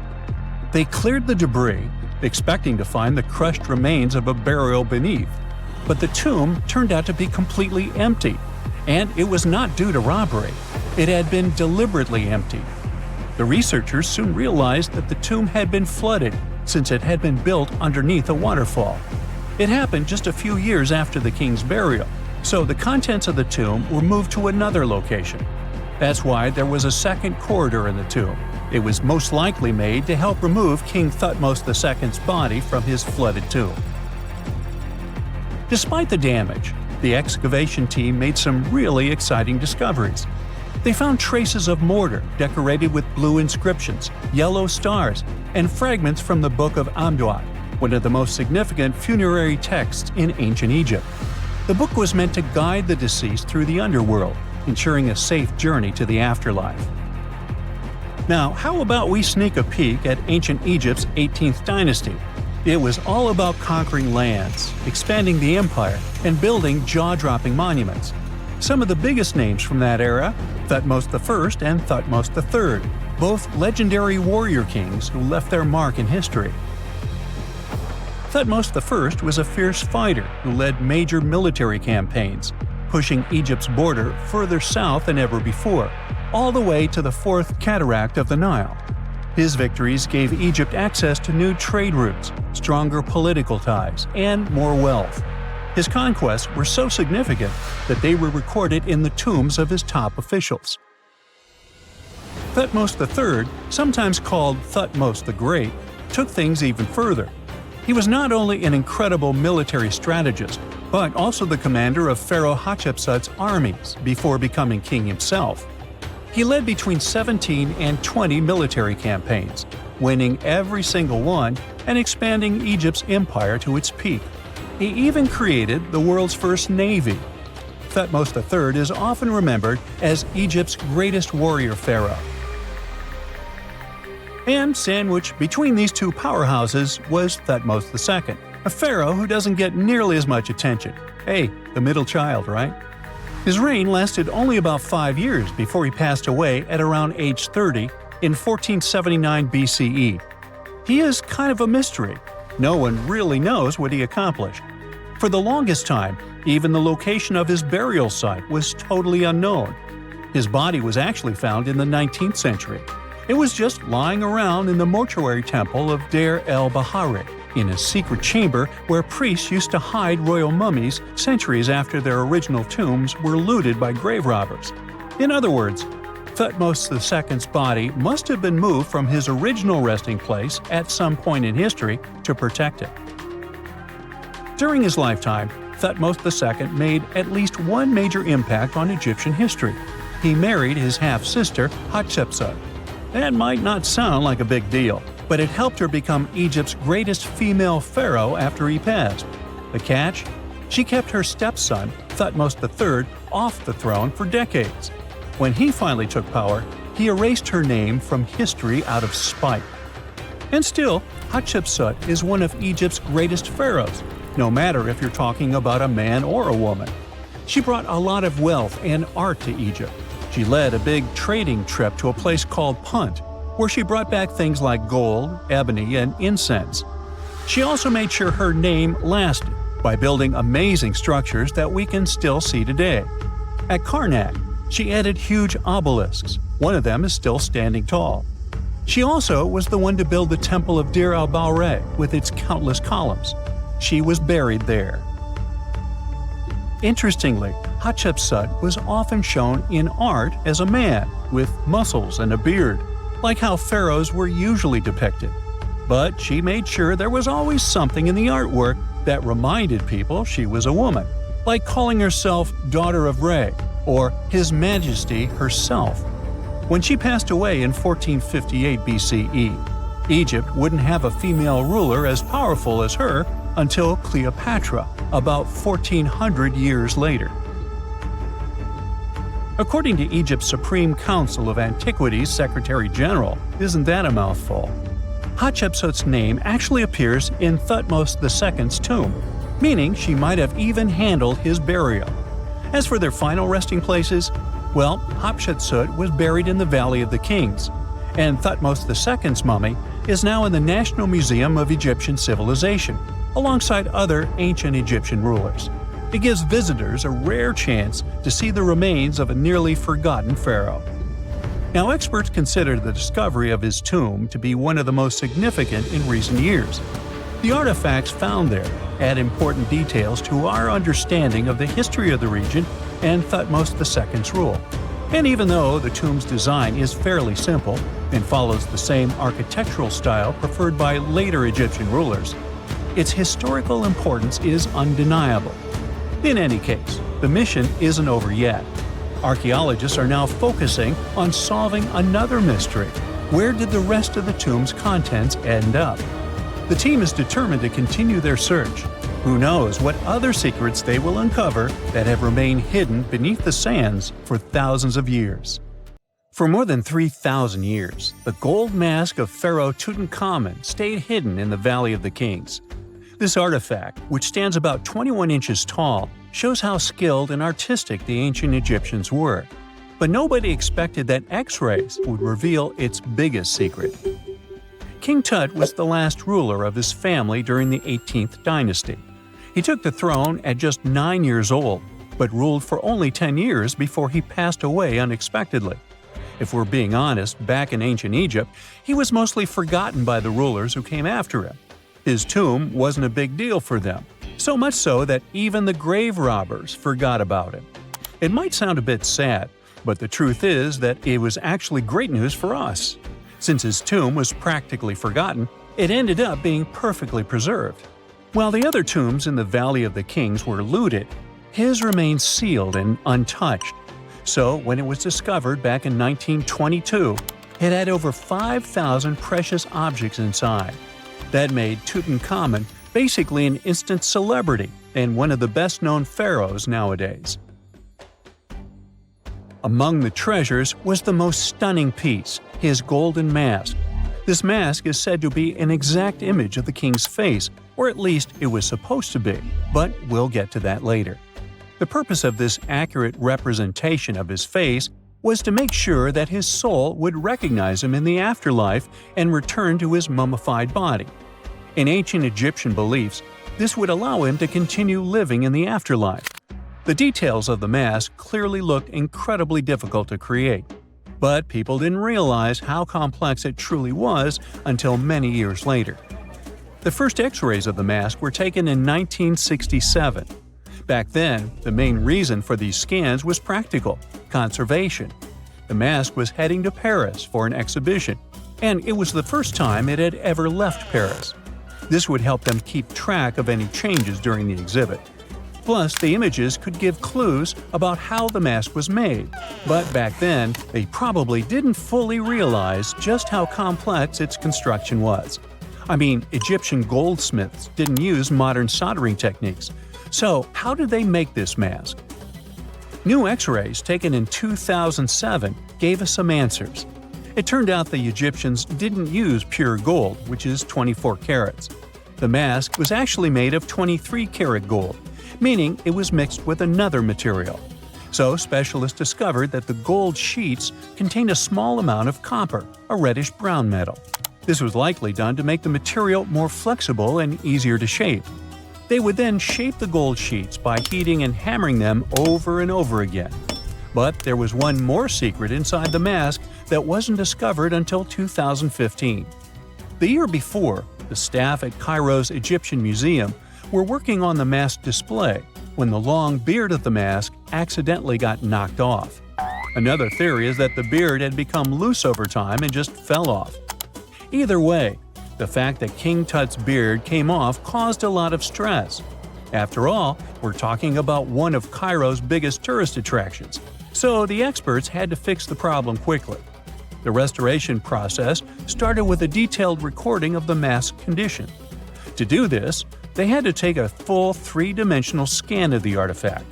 They cleared the debris, expecting to find the crushed remains of a burial beneath. But the tomb turned out to be completely empty, and it was not due to robbery. It had been deliberately emptied. The researchers soon realized that the tomb had been flooded since it had been built underneath a waterfall. It happened just a few years after the king's burial, so the contents of the tomb were moved to another location. That's why there was a second corridor in the tomb. It was most likely made to help remove King Thutmose II's body from his flooded tomb. Despite the damage, the excavation team made some really exciting discoveries. They found traces of mortar decorated with blue inscriptions, yellow stars, and fragments from the Book of Amduat, one of the most significant funerary texts in ancient Egypt. The book was meant to guide the deceased through the underworld, ensuring a safe journey to the afterlife. Now, how about we sneak a peek at ancient Egypt's 18th dynasty? It was all about conquering lands, expanding the empire, and building jaw-dropping monuments. Some of the biggest names from that era, Thutmose I and Thutmose III, both legendary warrior kings who left their mark in history. Thutmose I was a fierce fighter who led major military campaigns, pushing Egypt's border further south than ever before, all the way to the fourth cataract of the Nile. His victories gave Egypt access to new trade routes, stronger political ties, and more wealth. His conquests were so significant that they were recorded in the tombs of his top officials. Thutmose III, sometimes called Thutmose the Great, took things even further. He was not only an incredible military strategist, but also the commander of Pharaoh Hatshepsut's armies before becoming king himself. He led between 17 and 20 military campaigns, winning every single one and expanding Egypt's empire to its peak. He even created the world's first navy. Thutmose III is often remembered as Egypt's greatest warrior pharaoh. And sandwiched between these two powerhouses was Thutmose II, a pharaoh who doesn't get nearly as much attention. Hey, the middle child, right? His reign lasted only about 5 years before he passed away at around age 30 in 1479 BCE. He is kind of a mystery. No one really knows what he accomplished. For the longest time, even the location of his burial site was totally unknown. His body was actually found in the 19th century. It was just lying around in the mortuary temple of Deir el-Bahari, in a secret chamber where priests used to hide royal mummies centuries after their original tombs were looted by grave robbers. In other words, Thutmose II's body must have been moved from his original resting place at some point in history to protect it. During his lifetime, Thutmose II made at least one major impact on Egyptian history. He married his half-sister Hatshepsut, That might not sound like a big deal, but it helped her become Egypt's greatest female pharaoh after he passed. The catch? She kept her stepson, Thutmose III, off the throne for decades. When he finally took power, he erased her name from history out of spite. And still, Hatshepsut is one of Egypt's greatest pharaohs, no matter if you're talking about a man or a woman. She brought a lot of wealth and art to Egypt. She led a big trading trip to a place called Punt, where she brought back things like gold, ebony, and incense. She also made sure her name lasted by building amazing structures that we can still see today. At Karnak, she added huge obelisks. One of them is still standing tall. She also was the one to build the Temple of Dir al-Bahre with its countless columns. She was buried there. Interestingly, Hatshepsut was often shown in art as a man, with muscles and a beard, like how pharaohs were usually depicted. But she made sure there was always something in the artwork that reminded people she was a woman, like calling herself Daughter of Re, or His Majesty herself. When she passed away in 1458 BCE, Egypt wouldn't have a female ruler as powerful as her until Cleopatra, about 1400 years later. According to Egypt's Supreme Council of Antiquities Secretary General, isn't that a mouthful? Hatshepsut's name actually appears in Thutmose II's tomb, meaning she might have even handled his burial. As for their final resting places, well, Hatshepsut was buried in the Valley of the Kings, and Thutmose II's mummy is now in the National Museum of Egyptian Civilization, alongside other ancient Egyptian rulers. It gives visitors a rare chance to see the remains of a nearly forgotten pharaoh. Now, experts consider the discovery of his tomb to be one of the most significant in recent years. The artifacts found there add important details to our understanding of the history of the region and Thutmose II's rule. And even though the tomb's design is fairly simple and follows the same architectural style preferred by later Egyptian rulers, its historical importance is undeniable. In any case, the mission isn't over yet. Archaeologists are now focusing on solving another mystery. Where did the rest of the tomb's contents end up? The team is determined to continue their search. Who knows what other secrets they will uncover that have remained hidden beneath the sands for thousands of years. For more than 3,000 years, the gold mask of Pharaoh Tutankhamun stayed hidden in the Valley of the Kings. This artifact, which stands about 21 inches tall, shows how skilled and artistic the ancient Egyptians were. But nobody expected that X-rays would reveal its biggest secret. King Tut was the last ruler of his family during the 18th dynasty. He took the throne at just 9 years old, but ruled for only 10 years before he passed away unexpectedly. If we're being honest, back in ancient Egypt, he was mostly forgotten by the rulers who came after him. His tomb wasn't a big deal for them, so much so that even the grave robbers forgot about him. It might sound a bit sad, but the truth is that it was actually great news for us. Since his tomb was practically forgotten, it ended up being perfectly preserved. While the other tombs in the Valley of the Kings were looted, his remained sealed and untouched. So when it was discovered back in 1922, it had over 5,000 precious objects inside. That made Tutankhamun basically an instant celebrity and one of the best-known pharaohs nowadays. Among the treasures was the most stunning piece, his golden mask. This mask is said to be an exact image of the king's face, or at least it was supposed to be, but we'll get to that later. The purpose of this accurate representation of his face was to make sure that his soul would recognize him in the afterlife and return to his mummified body. In ancient Egyptian beliefs, this would allow him to continue living in the afterlife. The details of the mask clearly looked incredibly difficult to create, but people didn't realize how complex it truly was until many years later. The first X-rays of the mask were taken in 1967. Back then, the main reason for these scans was practical – conservation. The mask was heading to Paris for an exhibition, and it was the first time it had ever left Paris. This would help them keep track of any changes during the exhibit. Plus, the images could give clues about how the mask was made. But back then, they probably didn't fully realize just how complex its construction was. I mean, Egyptian goldsmiths didn't use modern soldering techniques. So, how did they make this mask? New X-rays taken in 2007 gave us some answers. It turned out the Egyptians didn't use pure gold, which is 24 carats. The mask was actually made of 23-karat gold, meaning it was mixed with another material. So specialists discovered that the gold sheets contained a small amount of copper, a reddish-brown metal. This was likely done to make the material more flexible and easier to shape. They would then shape the gold sheets by heating and hammering them over and over again. But there was one more secret inside the mask that wasn't discovered until 2015. The year before, the staff at Cairo's Egyptian Museum were working on the mask display when the long beard of the mask accidentally got knocked off. Another theory is that the beard had become loose over time and just fell off. Either way, the fact that King Tut's beard came off caused a lot of stress. After all, we're talking about one of Cairo's biggest tourist attractions, so the experts had to fix the problem quickly. The restoration process started with a detailed recording of the mask's condition. To do this, they had to take a full three-dimensional scan of the artifact.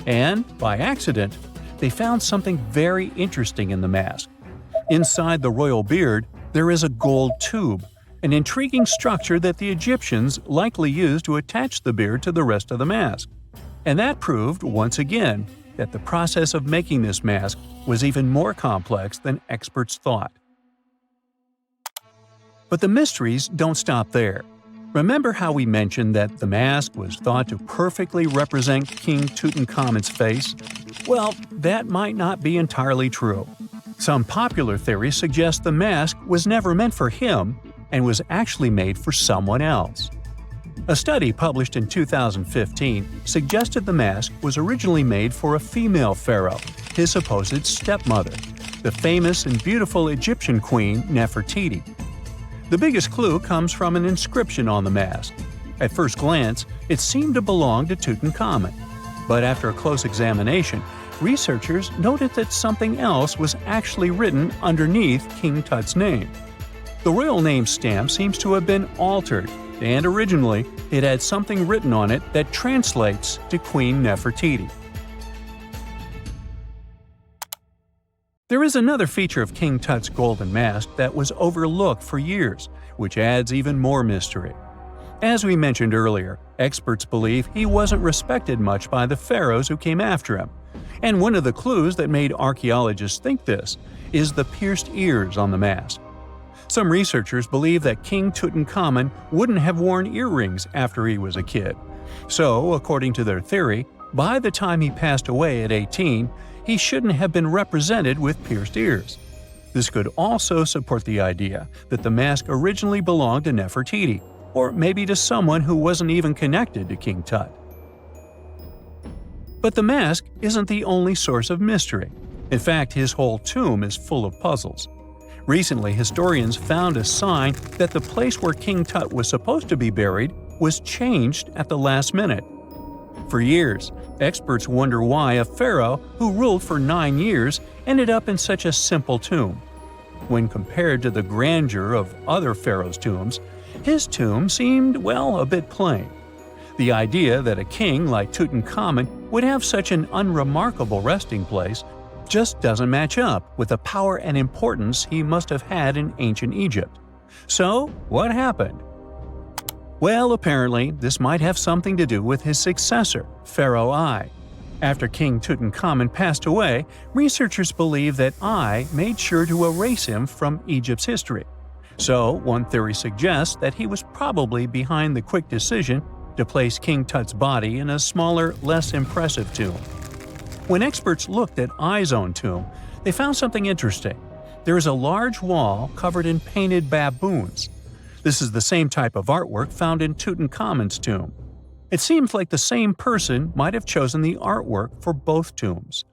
And, by accident, they found something very interesting in the mask. Inside the royal beard, there is a gold tube, an intriguing structure that the Egyptians likely used to attach the beard to the rest of the mask. And that proved, once again, that the process of making this mask was even more complex than experts thought. But the mysteries don't stop there. Remember how we mentioned that the mask was thought to perfectly represent King Tutankhamun's face? Well, that might not be entirely true. Some popular theories suggest the mask was never meant for him and was actually made for someone else. A study published in 2015 suggested the mask was originally made for a female pharaoh, his supposed stepmother, the famous and beautiful Egyptian queen Nefertiti. The biggest clue comes from an inscription on the mask. At first glance, it seemed to belong to Tutankhamun. But after a close examination, researchers noted that something else was actually written underneath King Tut's name. The royal name stamp seems to have been altered, and originally it had something written on it that translates to Queen Nefertiti. There is another feature of King Tut's golden mask that was overlooked for years, which adds even more mystery. As we mentioned earlier, experts believe he wasn't respected much by the pharaohs who came after him. And one of the clues that made archaeologists think this is the pierced ears on the mask. Some researchers believe that King Tutankhamun wouldn't have worn earrings after he was a kid. So, according to their theory, by the time he passed away at 18, he shouldn't have been represented with pierced ears. This could also support the idea that the mask originally belonged to Nefertiti, or maybe to someone who wasn't even connected to King Tut. But the mask isn't the only source of mystery. In fact, his whole tomb is full of puzzles. Recently, historians found a sign that the place where King Tut was supposed to be buried was changed at the last minute. For years, experts wonder why a pharaoh who ruled for 9 years ended up in such a simple tomb. When compared to the grandeur of other pharaohs' tombs, his tomb seemed, well, a bit plain. The idea that a king like Tutankhamun would have such an unremarkable resting place just doesn't match up with the power and importance he must have had in ancient Egypt. So, what happened? Well, apparently, this might have something to do with his successor, Pharaoh I. After King Tutankhamun passed away, researchers believe that I made sure to erase him from Egypt's history. So, one theory suggests that he was probably behind the quick decision to place King Tut's body in a smaller, less impressive tomb. When experts looked at I's own tomb, they found something interesting. There is a large wall covered in painted baboons. This is the same type of artwork found in Tutankhamun's tomb. It seems like the same person might have chosen the artwork for both tombs.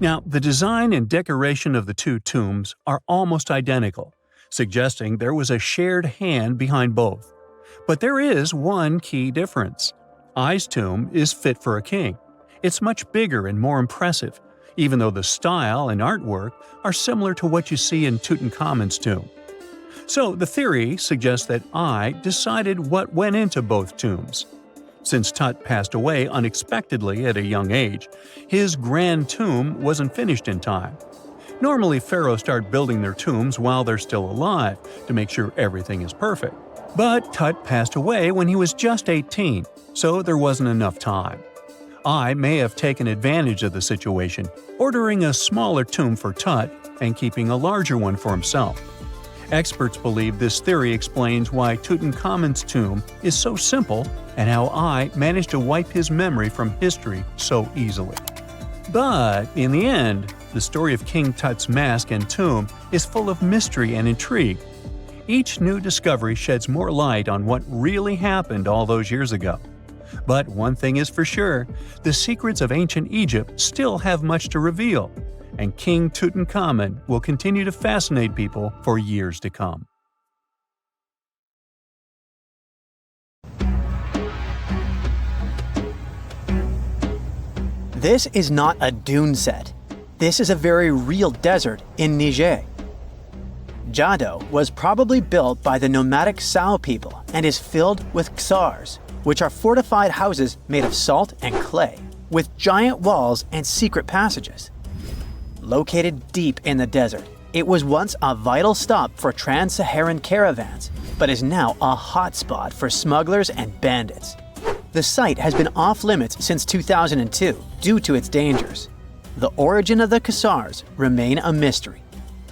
Now, the design and decoration of the two tombs are almost identical, suggesting there was a shared hand behind both. But there is one key difference. I's tomb is fit for a king. It's much bigger and more impressive, even though the style and artwork are similar to what you see in Tutankhamun's tomb. So the theory suggests that I decided what went into both tombs. Since Tut passed away unexpectedly at a young age, his grand tomb wasn't finished in time. Normally, pharaohs start building their tombs while they're still alive to make sure everything is perfect. But Tut passed away when he was just 18, so there wasn't enough time. I may have taken advantage of the situation, ordering a smaller tomb for Tut and keeping a larger one for himself. Experts believe this theory explains why Tutankhamun's tomb is so simple and how I managed to wipe his memory from history so easily. But in the end, the story of King Tut's mask and tomb is full of mystery and intrigue. Each new discovery sheds more light on what really happened all those years ago. But one thing is for sure, the secrets of ancient Egypt still have much to reveal, and King Tutankhamun will continue to fascinate people for years to come. This is not a dune set. This is a very real desert in Niger. Jado was probably built by the nomadic Sao people and is filled with ksars, which are fortified houses made of salt and clay, with giant walls and secret passages. Located deep in the desert, it was once a vital stop for trans-Saharan caravans, but is now a hotspot for smugglers and bandits. The site has been off-limits since 2002 due to its dangers. The origin of the ksars remain a mystery.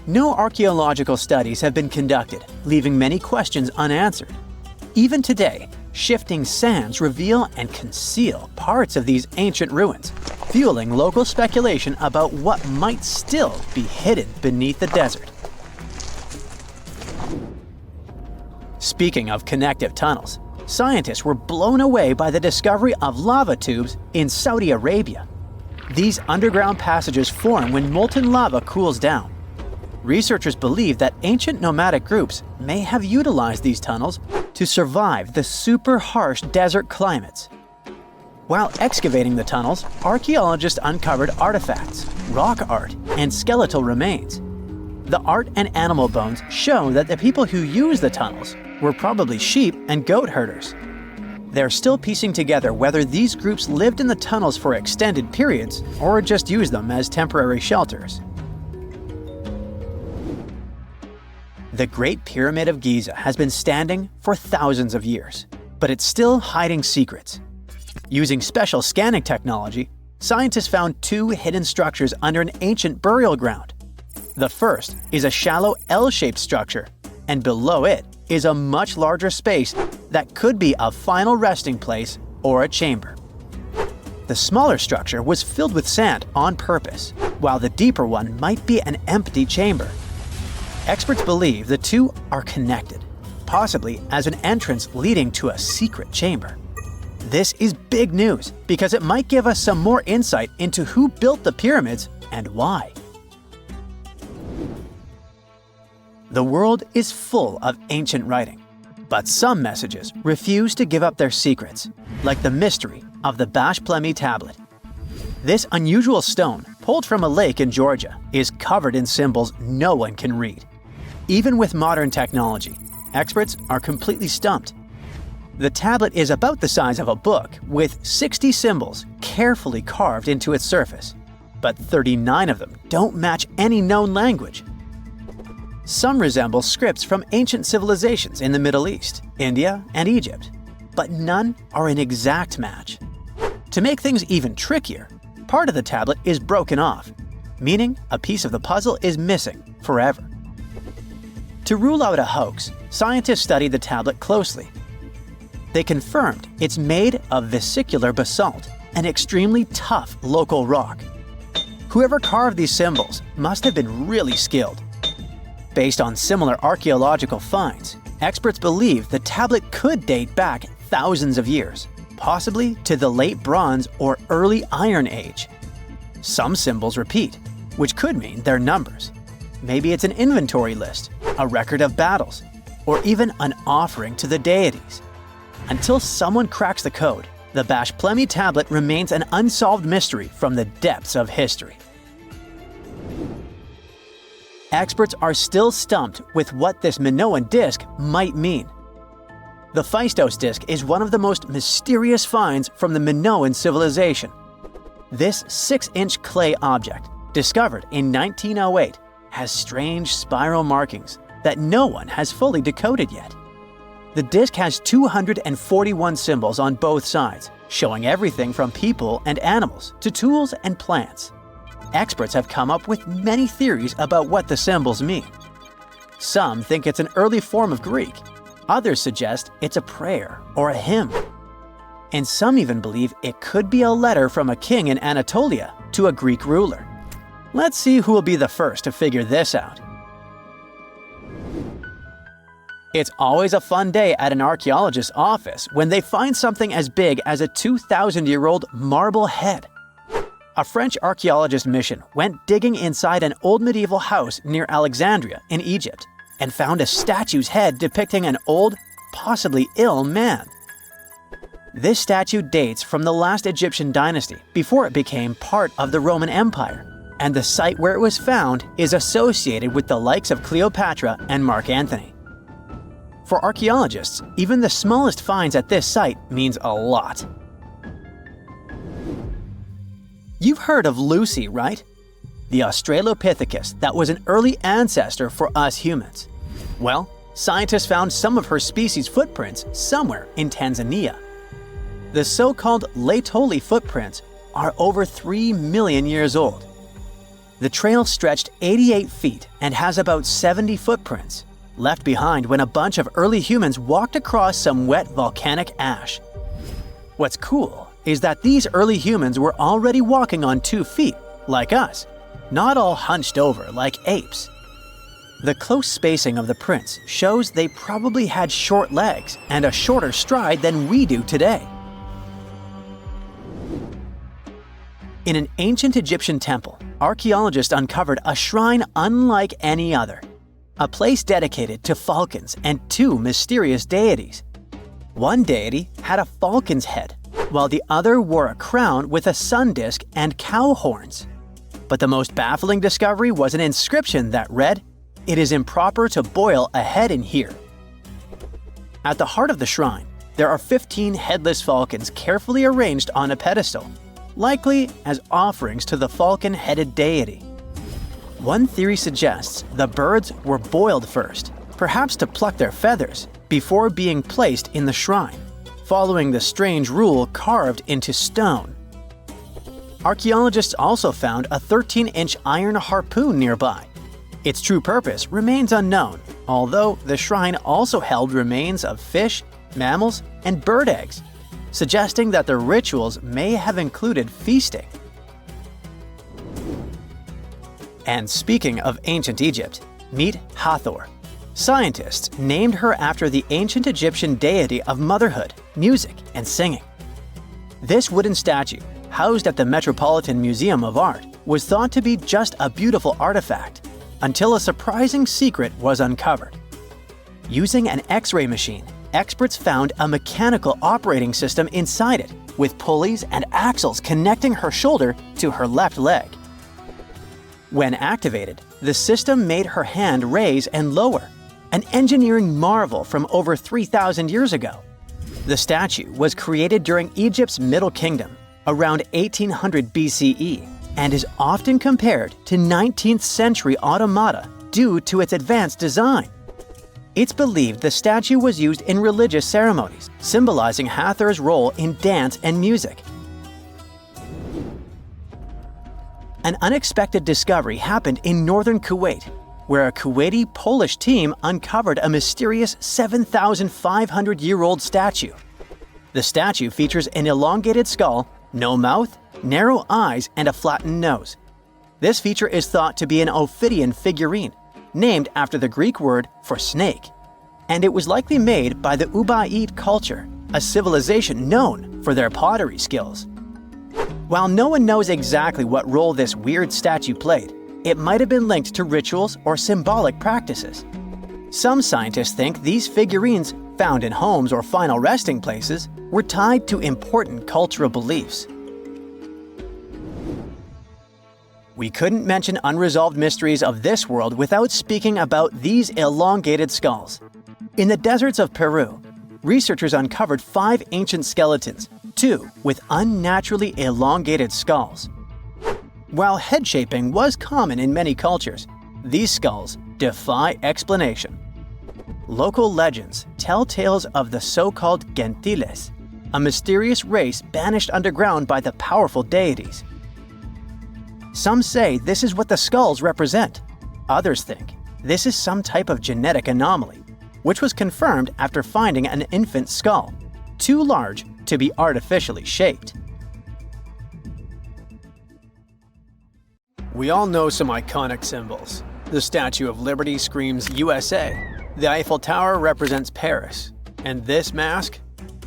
No archaeological studies have been conducted, leaving many questions unanswered. Even today, shifting sands reveal and conceal parts of these ancient ruins, fueling local speculation about what might still be hidden beneath the desert. Speaking of connective tunnels, scientists were blown away by the discovery of lava tubes in Saudi Arabia. These underground passages form when molten lava cools down. Researchers believe that ancient nomadic groups may have utilized these tunnels to survive the super harsh desert climates. While excavating the tunnels, archaeologists uncovered artifacts, rock art, and skeletal remains. The art and animal bones show that the people who used the tunnels were probably sheep and goat herders. They're still piecing together whether these groups lived in the tunnels for extended periods or just used them as temporary shelters. The Great Pyramid of Giza has been standing for thousands of years, but it's still hiding secrets. Using special scanning technology, scientists found two hidden structures under an ancient burial ground. The first is a shallow L-shaped structure, and below it is a much larger space that could be a final resting place or a chamber. The smaller structure was filled with sand on purpose, while the deeper one might be an empty chamber. Experts believe the two are connected, possibly as an entrance leading to a secret chamber. This is big news because it might give us some more insight into who built the pyramids and why. The world is full of ancient writing, but some messages refuse to give up their secrets, like the mystery of the Bash Plemi tablet. This unusual stone, pulled from a lake in Georgia, is covered in symbols no one can read. Even with modern technology, experts are completely stumped. The tablet is about the size of a book, with 60 symbols carefully carved into its surface, but 39 of them don't match any known language. Some resemble scripts from ancient civilizations in the Middle East, India, and Egypt, but none are an exact match. To make things even trickier, part of the tablet is broken off, meaning a piece of the puzzle is missing forever. To rule out a hoax, scientists studied the tablet closely. They confirmed it's made of vesicular basalt, an extremely tough local rock. Whoever carved these symbols must have been really skilled. Based on similar archaeological finds, experts believe the tablet could date back thousands of years, possibly to the late Bronze or early Iron Age. Some symbols repeat, which could mean they're numbers. Maybe it's an inventory list, a record of battles, or even an offering to the deities. Until someone cracks the code, the Bashplemi tablet remains an unsolved mystery from the depths of history. Experts are still stumped with what this Minoan disc might mean. The Phaistos disc is one of the most mysterious finds from the Minoan civilization. This 6-inch clay object, discovered in 1908, has strange spiral markings that no one has fully decoded yet. The disc has 241 symbols on both sides, showing everything from people and animals to tools and plants. Experts have come up with many theories about what the symbols mean. Some think it's an early form of Greek. Others suggest it's a prayer or a hymn. And some even believe it could be a letter from a king in Anatolia to a Greek ruler. Let's see who will be the first to figure this out. It's always a fun day at an archaeologist's office when they find something as big as a 2,000-year-old marble head. A French archaeologist mission went digging inside an old medieval house near Alexandria in Egypt and found a statue's head depicting an old, possibly ill man. This statue dates from the last Egyptian dynasty before it became part of the Roman Empire, and the site where it was found is associated with the likes of Cleopatra and Mark Antony. For archaeologists, even the smallest finds at this site means a lot. You've heard of Lucy, right? The Australopithecus that was an early ancestor for us humans. Well, scientists found some of her species' footprints somewhere in Tanzania. The so-called Laetoli footprints are over 3 million years old. The trail stretched 88 feet and has about 70 footprints, left behind when a bunch of early humans walked across some wet volcanic ash. What's cool is that these early humans were already walking on 2 feet, like us, not all hunched over like apes. The close spacing of the prints shows they probably had short legs and a shorter stride than we do today. In an ancient Egyptian temple, archaeologists uncovered a shrine unlike any other. A place dedicated to falcons and 2 mysterious deities. One deity had a falcon's head, while the other wore a crown with a sun disk and cow horns. But the most baffling discovery was an inscription that read, "It is improper to boil a head in here." At the heart of the shrine, there are 15 headless falcons carefully arranged on a pedestal, likely as offerings to the falcon-headed deity. One theory suggests the birds were boiled first, perhaps to pluck their feathers, before being placed in the shrine, following the strange rule carved into stone. Archaeologists also found a 13-inch iron harpoon nearby. Its true purpose remains unknown, although the shrine also held remains of fish, mammals, and bird eggs, suggesting that the rituals may have included feasting. And speaking of ancient Egypt, meet Hathor. Scientists named her after the ancient Egyptian deity of motherhood, music, and singing. This wooden statue, housed at the Metropolitan Museum of Art, was thought to be just a beautiful artifact, until a surprising secret was uncovered. Using an X-ray machine, experts found a mechanical operating system inside it, with pulleys and axles connecting her shoulder to her left leg. When activated, the system made her hand raise and lower, an engineering marvel from over 3,000 years ago. The statue was created during Egypt's Middle Kingdom, around 1800 BCE, and is often compared to 19th century automata due to its advanced design. It's believed the statue was used in religious ceremonies, symbolizing Hathor's role in dance and music. An unexpected discovery happened in northern Kuwait, where a Kuwaiti-Polish team uncovered a mysterious 7,500-year-old statue. The statue features an elongated skull, no mouth, narrow eyes, and a flattened nose. This feature is thought to be an Ophidian figurine, named after the Greek word for snake, and it was likely made by the Ubaid culture, a civilization known for their pottery skills. While no one knows exactly what role this weird statue played, it might have been linked to rituals or symbolic practices. Some scientists think these figurines, found in homes or final resting places, were tied to important cultural beliefs. We couldn't mention unresolved mysteries of this world without speaking about these elongated skulls. In the deserts of Peru, researchers uncovered 5 ancient skeletons, 2 with unnaturally elongated skulls. While head shaping was common in many cultures, these skulls defy explanation. Local legends tell tales of the so-called gentiles, a mysterious race banished underground by the powerful deities. Some say this is what the skulls represent. Others think this is some type of genetic anomaly, which was confirmed after finding an infant skull, too large to be artificially shaped. We all know some iconic symbols. The Statue of Liberty screams USA, the Eiffel Tower represents Paris, and this mask?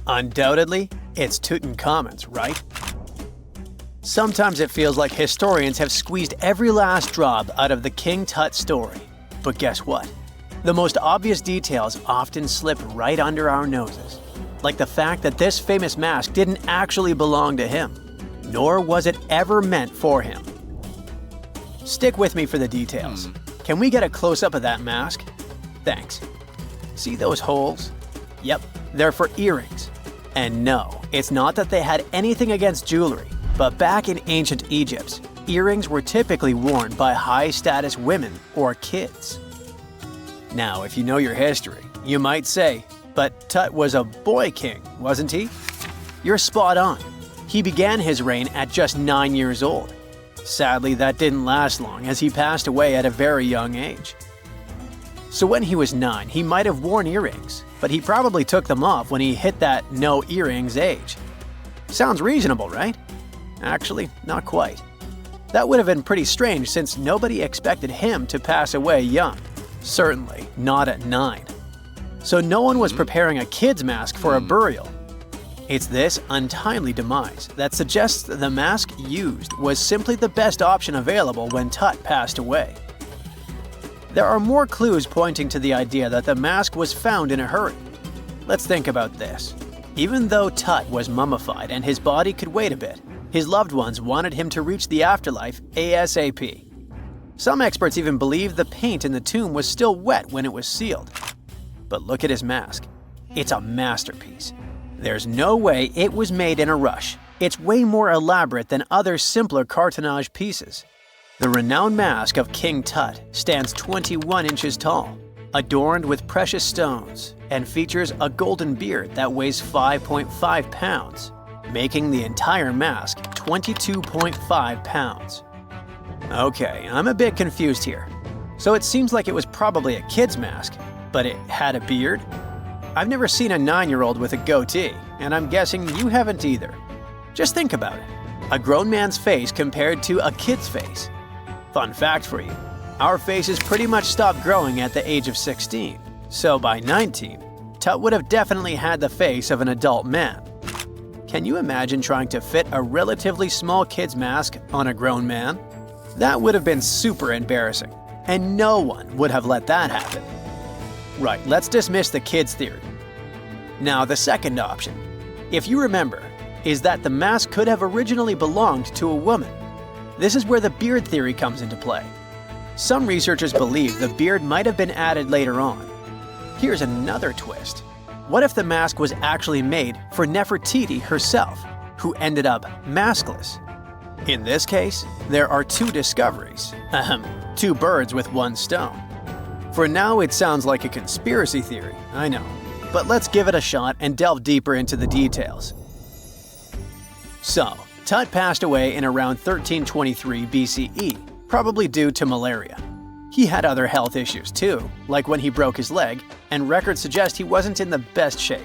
Undoubtedly, it's Tutankhamun's, right? Sometimes it feels like historians have squeezed every last drop out of the King Tut story. But guess what? The most obvious details often slip right under our noses. Like the fact that this famous mask didn't actually belong to him, nor was it ever meant for him. Stick with me for the details. Can we get a close-up of that mask? Thanks. See those holes? Yep, they're for earrings. And no, it's not that they had anything against jewelry. But back in ancient Egypt, earrings were typically worn by high-status women or kids. Now, if you know your history, you might say, but Tut was a boy king, wasn't he? You're spot on. He began his reign at just 9 years old. Sadly, that didn't last long as he passed away at a very young age. So when he was 9, he might have worn earrings, but he probably took them off when he hit that no earrings age. Sounds reasonable, right? Actually, not quite. That would have been pretty strange since nobody expected him to pass away young. Certainly not at 9. So no one was preparing a kid's mask for a burial. It's this untimely demise that suggests that the mask used was simply the best option available when Tut passed away. There are more clues pointing to the idea that the mask was found in a hurry. Let's think about this. Even though Tut was mummified and his body could wait a bit, his loved ones wanted him to reach the afterlife ASAP. Some experts even believe the paint in the tomb was still wet when it was sealed. But look at his mask. It's a masterpiece. There's no way it was made in a rush. It's way more elaborate than other simpler cartonnage pieces. The renowned mask of King Tut stands 21 inches tall, adorned with precious stones, and features a golden beard that weighs 5.5 pounds. Making the entire mask 22.5 pounds. Okay, I'm a bit confused here. So it seems like it was probably a kid's mask, but it had a beard? I've never seen a 9-year-old with a goatee, and I'm guessing you haven't either. Just think about it. A grown man's face compared to a kid's face. Fun fact for you, our faces pretty much stopped growing at the age of 16, so by 19, Tut would have definitely had the face of an adult man. Can you imagine trying to fit a relatively small kid's mask on a grown man? That would have been super embarrassing, and no one would have let that happen. Right, let's dismiss the kid's theory. Now, the second option, if you remember, is that the mask could have originally belonged to a woman. This is where the beard theory comes into play. Some researchers believe the beard might have been added later on. Here's another twist. What if the mask was actually made for Nefertiti herself, who ended up maskless? In this case, there are 2 discoveries. 2 birds with 1 stone. For now, it sounds like a conspiracy theory, I know. But let's give it a shot and delve deeper into the details. So, Tut passed away in around 1323 BCE, probably due to malaria. He had other health issues too, like when he broke his leg, and records suggest he wasn't in the best shape.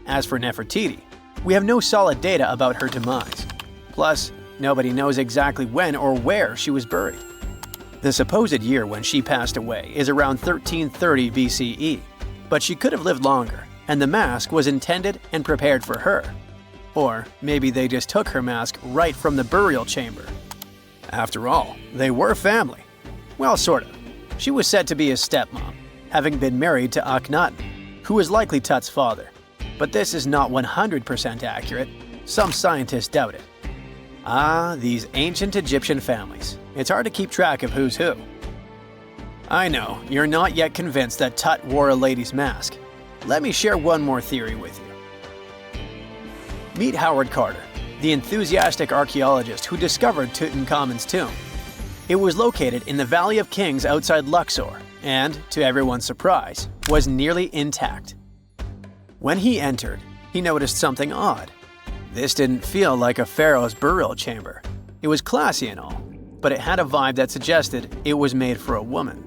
As for Nefertiti, we have no solid data about her demise. Plus, nobody knows exactly when or where she was buried. The supposed year when she passed away is around 1330 BCE, but she could have lived longer, and the mask was intended and prepared for her. Or maybe they just took her mask right from the burial chamber. After all, they were family. Well, sort of. She was said to be his stepmom, having been married to Akhenaten, who was likely Tut's father. but this is not 100% accurate. Some scientists doubt it. These ancient Egyptian families. It's hard to keep track of who's who. I know, you're not yet convinced that Tut wore a lady's mask. Let me share one more theory with you. Meet Howard Carter, the enthusiastic archaeologist who discovered Tutankhamun's tomb. It was located in the Valley of Kings outside Luxor and, to everyone's surprise, was nearly intact. When he entered, he noticed something odd. This didn't feel like a pharaoh's burial chamber. It was classy and all, but it had a vibe that suggested it was made for a woman.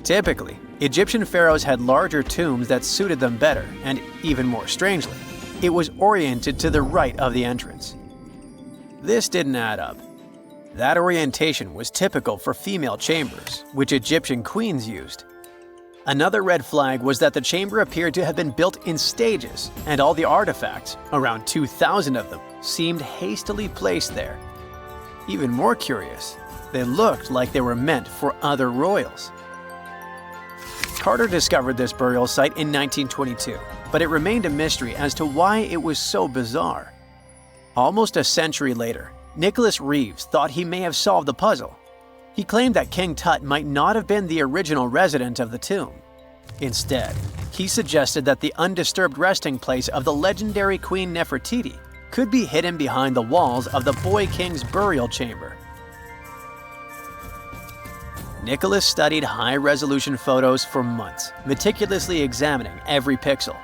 Typically, Egyptian pharaohs had larger tombs that suited them better, and even more strangely, it was oriented to the right of the entrance. This didn't add up. That orientation was typical for female chambers, which Egyptian queens used. Another red flag was that the chamber appeared to have been built in stages, and all the artifacts, around 2,000 of them, seemed hastily placed there. Even more curious, they looked like they were meant for other royals. Carter discovered this burial site in 1922, but it remained a mystery as to why it was so bizarre. Almost a century later, Nicholas Reeves thought he may have solved the puzzle. He claimed that King Tut might not have been the original resident of the tomb. Instead, he suggested that the undisturbed resting place of the legendary Queen Nefertiti could be hidden behind the walls of the boy king's burial chamber. Nicholas studied high-resolution photos for months, meticulously examining every pixel.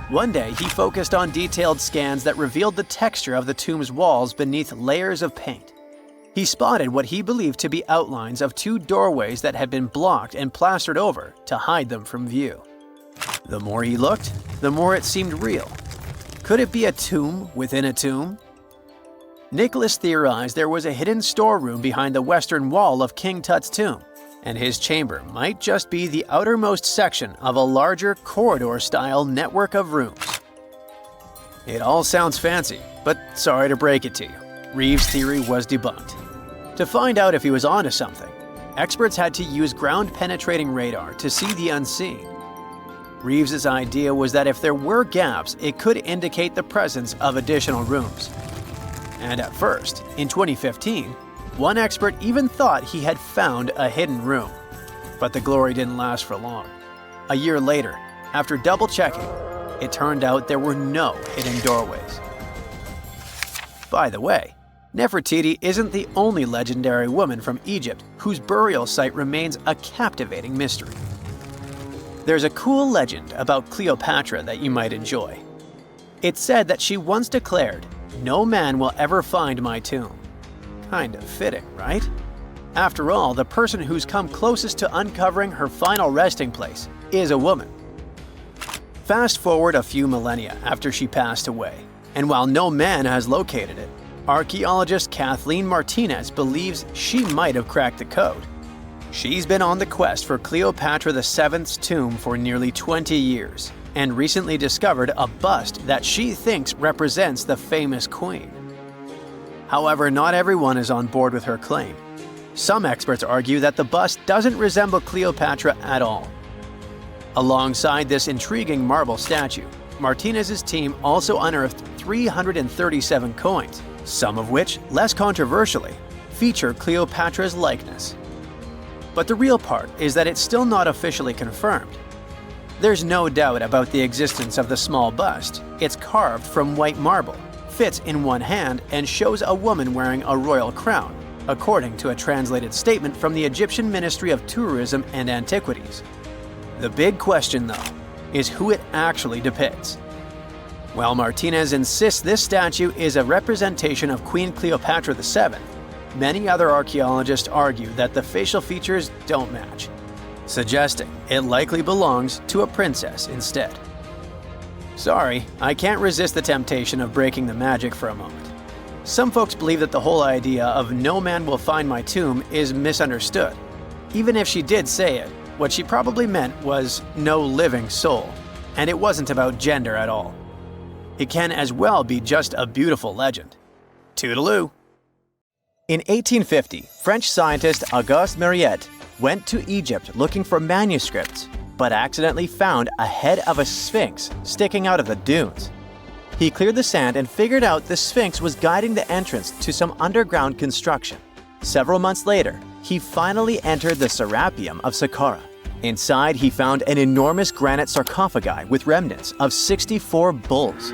One day, he focused on detailed scans that revealed the texture of the tomb's walls beneath layers of paint. He spotted what he believed to be outlines of two doorways that had been blocked and plastered over to hide them from view. The more he looked, the more it seemed real. Could it be a tomb within a tomb? Nicholas theorized there was a hidden storeroom behind the western wall of King Tut's tomb, and his chamber might just be the outermost section of a larger corridor-style network of rooms. It all sounds fancy, but sorry to break it to you, Reeves' theory was debunked. To find out if he was onto something, experts had to use ground-penetrating radar to see the unseen. Reeves' idea was that if there were gaps, it could indicate the presence of additional rooms. And at first, in 2015, one expert even thought he had found a hidden room. But the glory didn't last for long. A year later, after double-checking, it turned out there were no hidden doorways. By the way, Nefertiti isn't the only legendary woman from Egypt whose burial site remains a captivating mystery. There's a cool legend about Cleopatra that you might enjoy. It's said that she once declared, "No man will ever find my tomb." Kind of fitting, right? After all, the person who's come closest to uncovering her final resting place is a woman. Fast forward a few millennia after she passed away, and while no man has located it, archaeologist Kathleen Martinez believes she might have cracked the code. She's been on the quest for Cleopatra VII's tomb for nearly 20 years, and recently discovered a bust that she thinks represents the famous queen. However, not everyone is on board with her claim. Some experts argue that the bust doesn't resemble Cleopatra at all. Alongside this intriguing marble statue, Martinez's team also unearthed 337 coins, some of which, less controversially, feature Cleopatra's likeness. But the real part is that it's still not officially confirmed. There's no doubt about the existence of the small bust. It's carved from white marble, fits in one hand, and shows a woman wearing a royal crown, according to a translated statement from the Egyptian Ministry of Tourism and Antiquities. The big question, though, is who it actually depicts. While Martinez insists this statue is a representation of Queen Cleopatra VII, many other archaeologists argue that the facial features don't match, suggesting it likely belongs to a princess instead. Sorry, I can't resist the temptation of breaking the magic for a moment. Some folks believe that the whole idea of "no man will find my tomb" is misunderstood. Even if she did say it, what she probably meant was "no living soul," and it wasn't about gender at all. It can as well be just a beautiful legend. Toodaloo! In 1850, French scientist Auguste Mariette went to Egypt looking for manuscripts. but accidentally found a head of a sphinx sticking out of the dunes. He cleared the sand and figured out the sphinx was guiding the entrance to some underground construction. Several months later, he finally entered the Serapeum of Saqqara. Inside, he found an enormous granite sarcophagi with remnants of 64 bulls.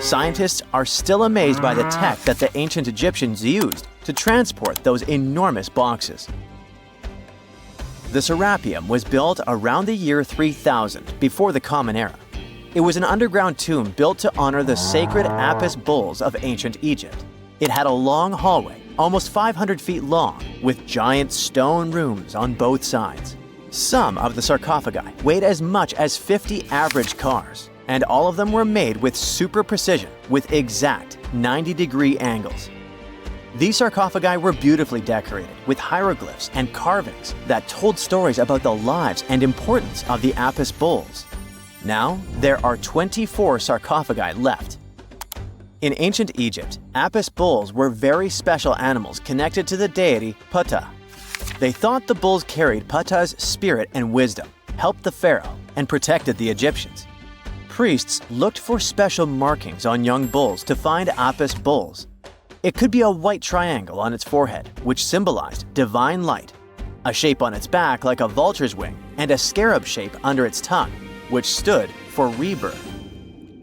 Scientists are still amazed by the tech that the ancient Egyptians used to transport those enormous boxes. The Serapeum was built around the year 3000 before the Common Era. It was an underground tomb built to honor the sacred Apis bulls of ancient Egypt. It had a long hallway, almost 500 feet long, with giant stone rooms on both sides. Some of the sarcophagi weighed as much as 50 average cars, and all of them were made with super precision with exact 90-degree angles. These sarcophagi were beautifully decorated with hieroglyphs and carvings that told stories about the lives and importance of the Apis bulls. Now, there are 24 sarcophagi left. In ancient Egypt, Apis bulls were very special animals connected to the deity Ptah. They thought the bulls carried Ptah's spirit and wisdom, helped the pharaoh, and protected the Egyptians. Priests looked for special markings on young bulls to find Apis bulls. It could be a white triangle on its forehead, which symbolized divine light, a shape on its back like a vulture's wing, and a scarab shape under its tongue, which stood for rebirth.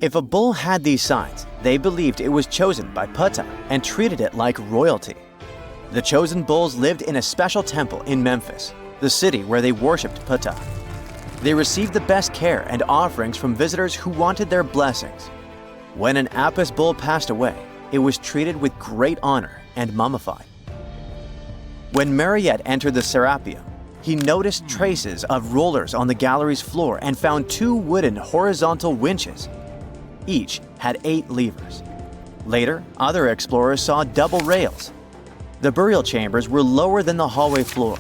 If a bull had these signs, they believed it was chosen by Ptah and treated it like royalty. The chosen bulls lived in a special temple in Memphis, the city where they worshipped Ptah. They received the best care and offerings from visitors who wanted their blessings. When an Apis bull passed away, it was treated with great honor and mummified. When Mariette entered the Serapeum, he noticed traces of rollers on the gallery's floor and found 2 wooden horizontal winches. Each had 8 levers. Later, other explorers saw double rails. The burial chambers were lower than the hallway floor.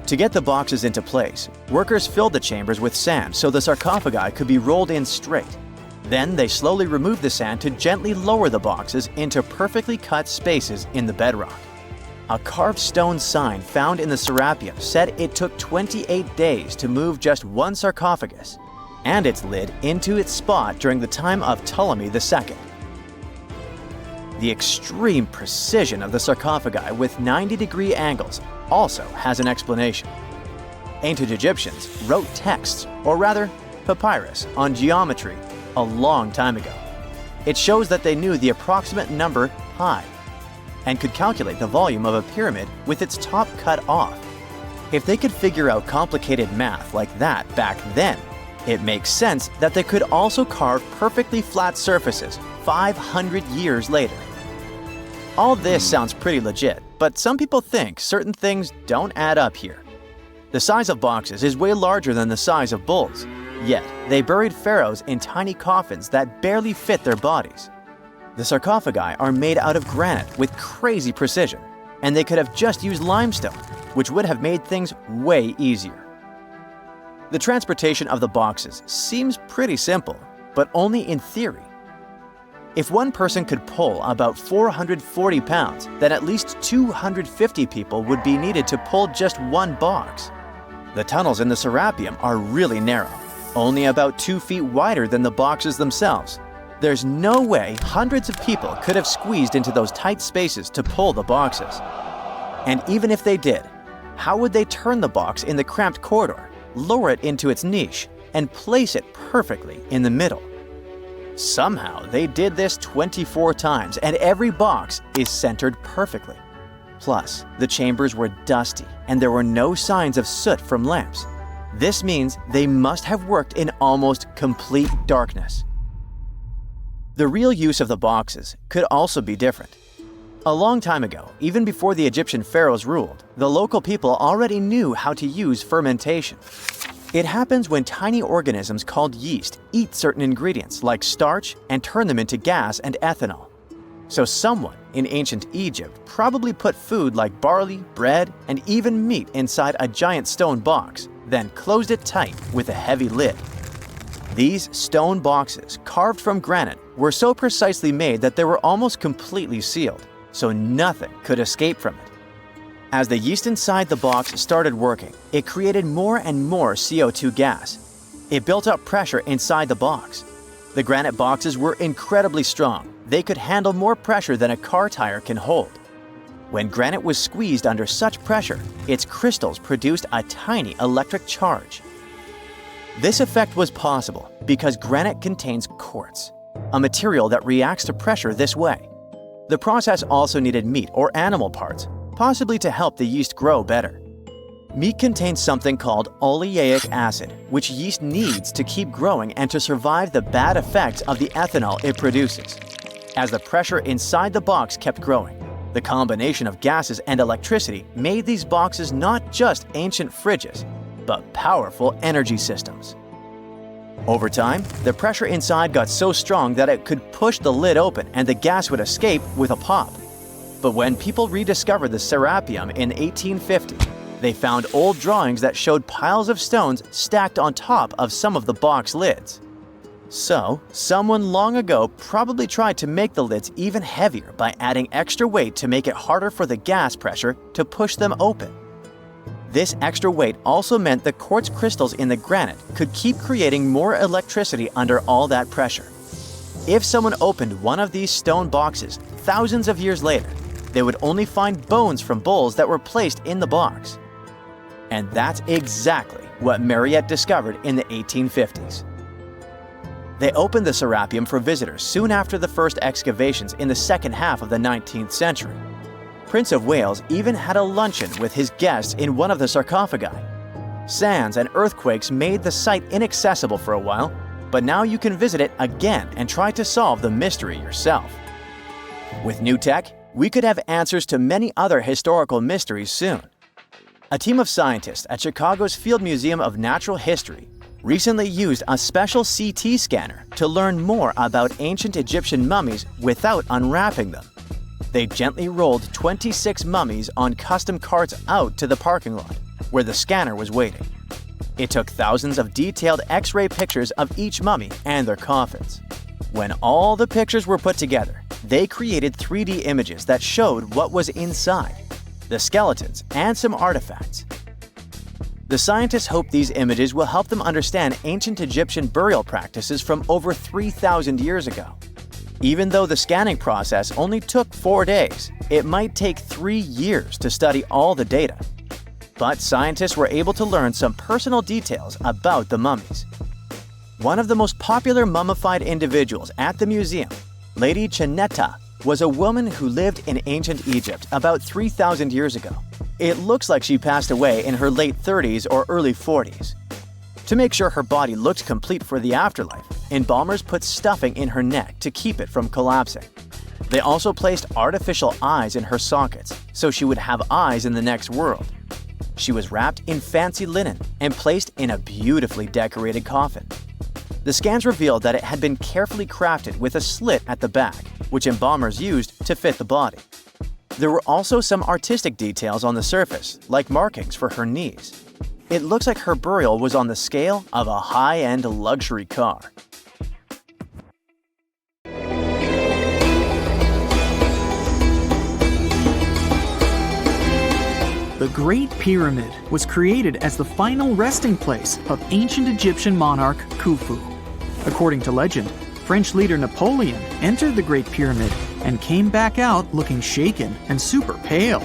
To get the boxes into place, workers filled the chambers with sand so the sarcophagi could be rolled in straight. Then they slowly removed the sand to gently lower the boxes into perfectly cut spaces in the bedrock. A carved stone sign found in the Serapeum said it took 28 days to move just one sarcophagus and its lid into its spot during the time of Ptolemy II. The extreme precision of the sarcophagi with 90-degree angles also has an explanation. Ancient Egyptians wrote texts, or rather, papyrus, on geometry a long time ago. It shows that they knew the approximate number pi and could calculate the volume of a pyramid with its top cut off. If they could figure out complicated math like that back then, it makes sense that they could also carve perfectly flat surfaces 500 years later. All this sounds pretty legit, but some people think certain things don't add up here. The size of boxes is way larger than the size of bulls, yet they buried pharaohs in tiny coffins that barely fit their bodies. The sarcophagi are made out of granite with crazy precision, and they could have just used limestone, which would have made things way easier. The transportation of the boxes seems pretty simple, but only in theory. If one person could pull about 440 pounds, then at least 250 people would be needed to pull just one box. The tunnels in the Serapeum are really narrow, only about 2 feet wider than the boxes themselves. There's no way hundreds of people could have squeezed into those tight spaces to pull the boxes. And even if they did, how would they turn the box in the cramped corridor, lower it into its niche, and place it perfectly in the middle? Somehow, they did this 24 times, and every box is centered perfectly. Plus, the chambers were dusty, and there were no signs of soot from lamps. This means they must have worked in almost complete darkness. The real use of the boxes could also be different. A long time ago, even before the Egyptian pharaohs ruled, the local people already knew how to use fermentation. It happens when tiny organisms called yeast eat certain ingredients like starch and turn them into gas and ethanol. So someone in ancient Egypt probably put food like barley, bread, and even meat inside a giant stone box, then closed it tight with a heavy lid. These stone boxes, carved from granite, were so precisely made that they were almost completely sealed, so nothing could escape from it. As the yeast inside the box started working, it created more and more CO2 gas, It built up pressure inside the box. The granite boxes were incredibly strong. They could handle more pressure than a car tire can hold. When granite was squeezed under such pressure, its crystals produced a tiny electric charge. This effect was possible because granite contains quartz, a material that reacts to pressure this way. The process also needed meat or animal parts, possibly to help the yeast grow better. Meat contains something called oleic acid, which yeast needs to keep growing and to survive the bad effects of the ethanol it produces. As the pressure inside the box kept growing, the combination of gases and electricity made these boxes not just ancient fridges, but powerful energy systems. Over time, the pressure inside got so strong that it could push the lid open and the gas would escape with a pop. But when people rediscovered the Serapeum in 1850, they found old drawings that showed piles of stones stacked on top of some of the box lids. So, someone long ago probably tried to make the lids even heavier by adding extra weight to make it harder for the gas pressure to push them open. This extra weight also meant the quartz crystals in the granite could keep creating more electricity under all that pressure. If someone opened one of these stone boxes thousands of years later, they would only find bones from bulls that were placed in the box. And that's exactly what Mariette discovered in the 1850s. They opened the Serapeum for visitors soon after the first excavations in the second half of the 19th century. Prince of Wales even had a luncheon with his guests in one of the sarcophagi. Sands and earthquakes made the site inaccessible for a while, but now you can visit it again and try to solve the mystery yourself. With new tech, we could have answers to many other historical mysteries soon. A team of scientists at Chicago's Field Museum of Natural History recently used a special CT scanner to learn more about ancient Egyptian mummies without unwrapping them. They gently rolled 26 mummies on custom carts out to the parking lot, where the scanner was waiting. It took thousands of detailed X-ray pictures of each mummy and their coffins. When all the pictures were put together, they created 3D images that showed what was inside, the skeletons, and some artifacts. The scientists hope these images will help them understand ancient Egyptian burial practices from over 3,000 years ago. Even though the scanning process only took 4 days, it might take 3 years to study all the data. But scientists were able to learn some personal details about the mummies. One of the most popular mummified individuals at the museum, Lady Cheneta, was a woman who lived in ancient Egypt about 3,000 years ago. It looks like she passed away in her late 30s or early 40s. To make sure her body looked complete for the afterlife, embalmers put stuffing in her neck to keep it from collapsing. They also placed artificial eyes in her sockets, so she would have eyes in the next world. She was wrapped in fancy linen and placed in a beautifully decorated coffin. The scans revealed that it had been carefully crafted with a slit at the back, which embalmers used to fit the body. There were also some artistic details on the surface, like markings for her knees. It looks like her burial was on the scale of a high-end luxury car. The Great Pyramid was created as the final resting place of ancient Egyptian monarch Khufu. According to legend, French leader Napoleon entered the Great Pyramid and came back out looking shaken and super pale.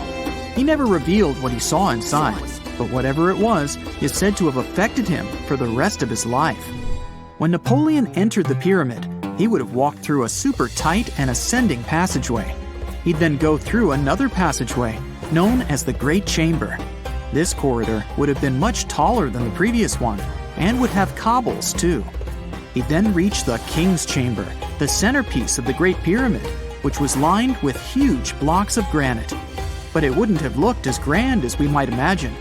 He never revealed what he saw inside, but whatever it was is said to have affected him for the rest of his life. When Napoleon entered the pyramid, he would have walked through a super tight and ascending passageway. He'd then go through another passageway known as the Great Chamber. This corridor would have been much taller than the previous one and would have cobbles too. He'd then reach the King's Chamber, the centerpiece of the Great Pyramid, which was lined with huge blocks of granite. But it wouldn't have looked as grand as we might imagine.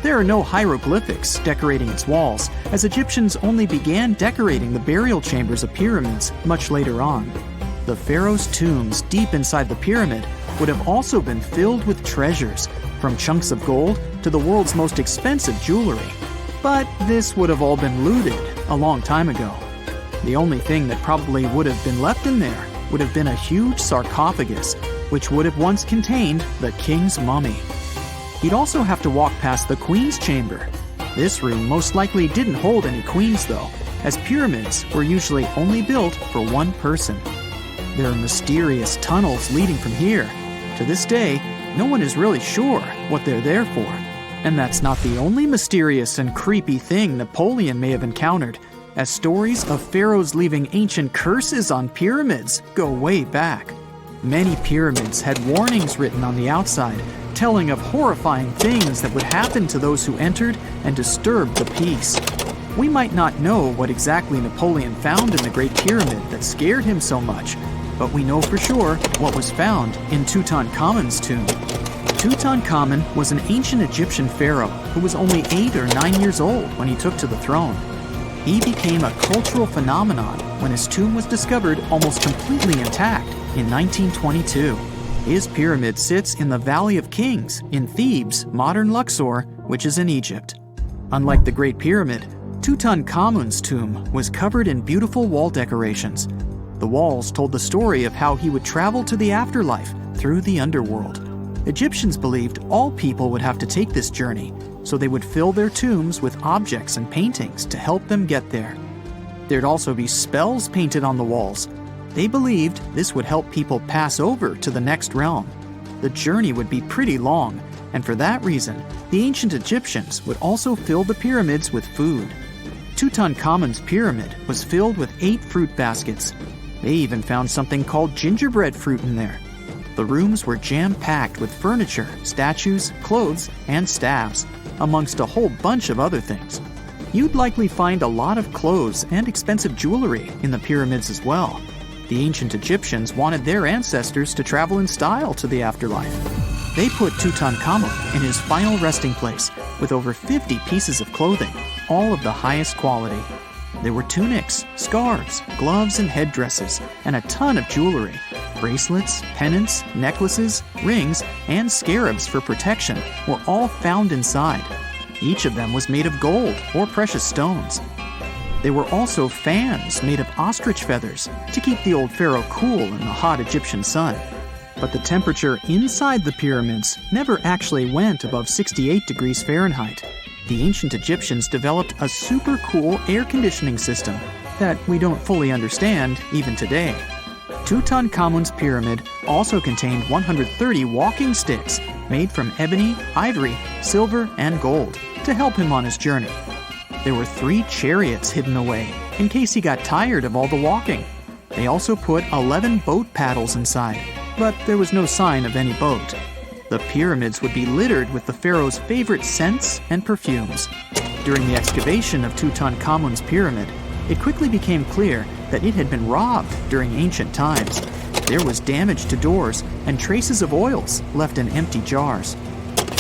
There are no hieroglyphics decorating its walls, as Egyptians only began decorating the burial chambers of pyramids much later on. The pharaoh's tombs deep inside the pyramid would have also been filled with treasures, from chunks of gold to the world's most expensive jewelry. But this would have all been looted a long time ago. The only thing that probably would have been left in there would have been a huge sarcophagus, which would have once contained the king's mummy. He'd also have to walk past the queen's chamber. This room most likely didn't hold any queens though, as pyramids were usually only built for one person. There are mysterious tunnels leading from here. To this day, no one is really sure what they're there for. And that's not the only mysterious and creepy thing Napoleon may have encountered, as stories of pharaohs leaving ancient curses on pyramids go way back. Many pyramids had warnings written on the outside, telling of horrifying things that would happen to those who entered and disturbed the peace. We might not know what exactly Napoleon found in the Great Pyramid that scared him so much, but we know for sure what was found in Tutankhamun's tomb. Tutankhamun was an ancient Egyptian pharaoh who was only 8 or 9 years old when he took to the throne. He became a cultural phenomenon when his tomb was discovered almost completely intact in 1922. His pyramid sits in the Valley of Kings in Thebes, modern Luxor, which is in Egypt. Unlike the Great Pyramid, Tutankhamun's tomb was covered in beautiful wall decorations. The walls told the story of how he would travel to the afterlife through the underworld. Egyptians believed all people would have to take this journey, so they would fill their tombs with objects and paintings to help them get there. There'd also be spells painted on the walls. They believed this would help people pass over to the next realm. The journey would be pretty long, and for that reason, the ancient Egyptians would also fill the pyramids with food. Tutankhamun's pyramid was filled with 8 fruit baskets. They even found something called gingerbread fruit in there. The rooms were jam-packed with furniture, statues, clothes, and staffs, amongst a whole bunch of other things. You'd likely find a lot of clothes and expensive jewelry in the pyramids as well. The ancient Egyptians wanted their ancestors to travel in style to the afterlife. They put Tutankhamun in his final resting place with over 50 pieces of clothing, all of the highest quality. There were tunics, scarves, gloves, and headdresses, and a ton of jewelry. Bracelets, pendants, necklaces, rings, and scarabs for protection were all found inside. Each of them was made of gold or precious stones. There were also fans made of ostrich feathers to keep the old pharaoh cool in the hot Egyptian sun. But the temperature inside the pyramids never actually went above 68 degrees Fahrenheit. The ancient Egyptians developed a super cool air conditioning system that we don't fully understand even today. Tutankhamun's pyramid also contained 130 walking sticks made from ebony, ivory, silver, and gold to help him on his journey. There were 3 chariots hidden away in case he got tired of all the walking. They also put 11 boat paddles inside, but there was no sign of any boat. The pyramids would be littered with the pharaoh's favorite scents and perfumes. During the excavation of Tutankhamun's pyramid, it quickly became clear that it had been robbed during ancient times. There was damage to doors and traces of oils left in empty jars.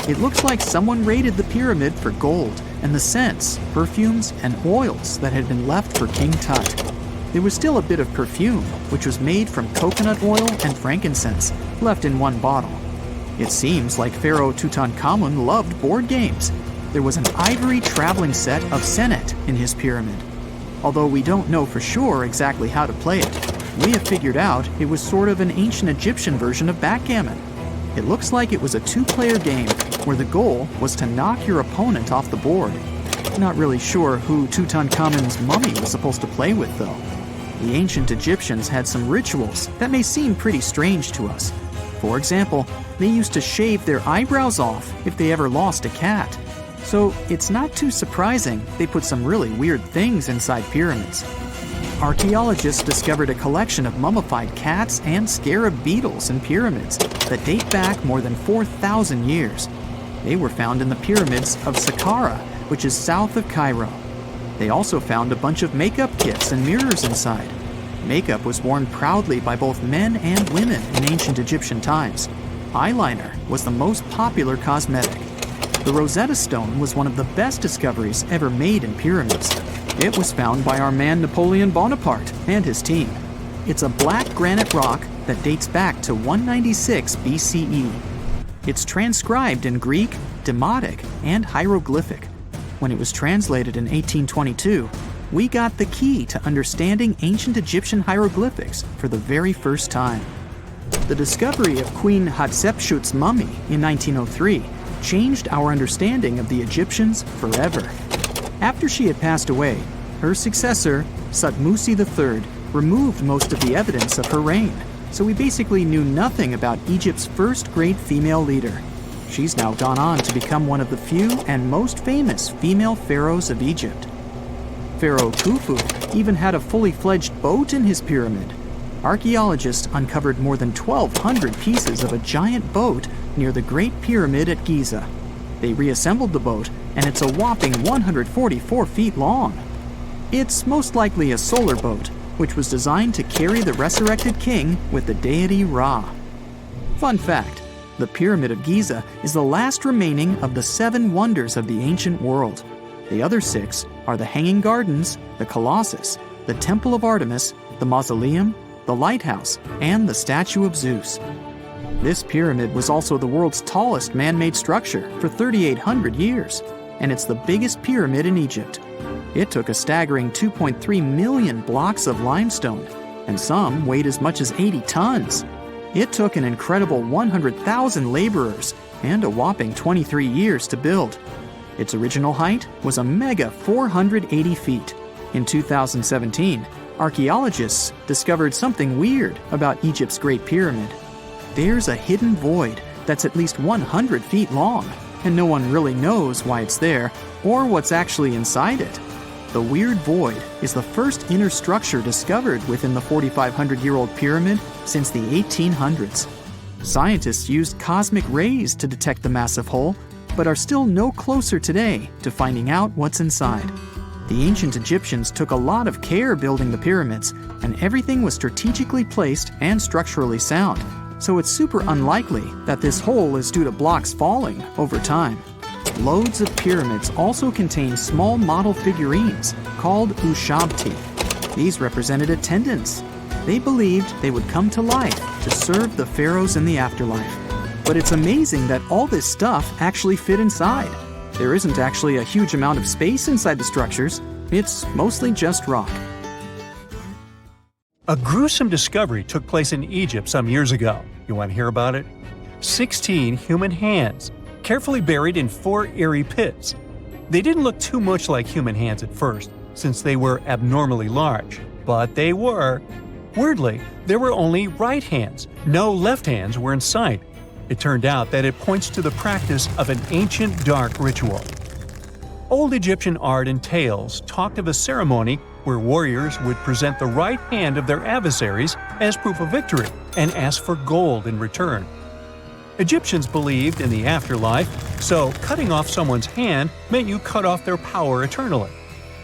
It looks like someone raided the pyramid for gold and the scents, perfumes, and oils that had been left for King Tut. There was still a bit of perfume, which was made from coconut oil and frankincense, left in one bottle. It seems like Pharaoh Tutankhamun loved board games. There was an ivory traveling set of Senet in his pyramid. Although we don't know for sure exactly how to play it, we have figured out it was sort of an ancient Egyptian version of backgammon. It looks like it was a 2-player game where the goal was to knock your opponent off the board. Not really sure who Tutankhamun's mummy was supposed to play with though. The ancient Egyptians had some rituals that may seem pretty strange to us. For example, they used to shave their eyebrows off if they ever lost a cat. So it's not too surprising they put some really weird things inside pyramids. Archaeologists discovered a collection of mummified cats and scarab beetles in pyramids that date back more than 4,000 years. They were found in the pyramids of Saqqara, which is south of Cairo. They also found a bunch of makeup kits and mirrors inside. Makeup was worn proudly by both men and women in ancient Egyptian times. Eyeliner was the most popular cosmetic. The Rosetta Stone was one of the best discoveries ever made in pyramids. It was found by our man Napoleon Bonaparte and his team. It's a black granite rock that dates back to 196 BCE. It's transcribed in Greek, Demotic, and hieroglyphic. When it was translated in 1822, we got the key to understanding ancient Egyptian hieroglyphics for the very first time. The discovery of Queen Hatshepsut's mummy in 1903 changed our understanding of the Egyptians forever. After she had passed away, her successor, Thutmose III, removed most of the evidence of her reign, so we basically knew nothing about Egypt's first great female leader. She's now gone on to become one of the few and most famous female pharaohs of Egypt. Pharaoh Khufu even had a fully fledged boat in his pyramid. Archaeologists uncovered more than 1,200 pieces of a giant boat near the Great Pyramid at Giza. They reassembled the boat, and it's a whopping 144 feet long. It's most likely a solar boat, which was designed to carry the resurrected king with the deity Ra. Fun fact, the Pyramid of Giza is the last remaining of the 7 wonders of the ancient world. The other 6 are the Hanging Gardens, the Colossus, the Temple of Artemis, the Mausoleum, the Lighthouse, and the Statue of Zeus. This pyramid was also the world's tallest man-made structure for 3,800 years, and it's the biggest pyramid in Egypt. It took a staggering 2.3 million blocks of limestone, and some weighed as much as 80 tons. It took an incredible 100,000 laborers and a whopping 23 years to build. Its original height was a mega 480 feet. In 2017, archaeologists discovered something weird about Egypt's Great Pyramid. There's a hidden void that's at least 100 feet long, and no one really knows why it's there or what's actually inside it. The weird void is the first inner structure discovered within the 4,500-year-old pyramid since the 1800s. Scientists used cosmic rays to detect the massive hole, but are still no closer today to finding out what's inside. The ancient Egyptians took a lot of care building the pyramids, and everything was strategically placed and structurally sound, so it's super unlikely that this hole is due to blocks falling over time. Loads of pyramids also contain small model figurines called ushabti. These represented attendants. They believed they would come to life to serve the pharaohs in the afterlife. But it's amazing that all this stuff actually fit inside. There isn't actually a huge amount of space inside the structures. It's mostly just rock. A gruesome discovery took place in Egypt some years ago. You want to hear about it? 16 human hands, carefully buried in 4 eerie pits. They didn't look too much like human hands at first, since they were abnormally large, but they were. Weirdly, there were only right hands. No left hands were in sight. It turned out that it points to the practice of an ancient dark ritual. Old Egyptian art and tales talked of a ceremony where warriors would present the right hand of their adversaries as proof of victory and ask for gold in return. Egyptians believed in the afterlife, so cutting off someone's hand meant you cut off their power eternally.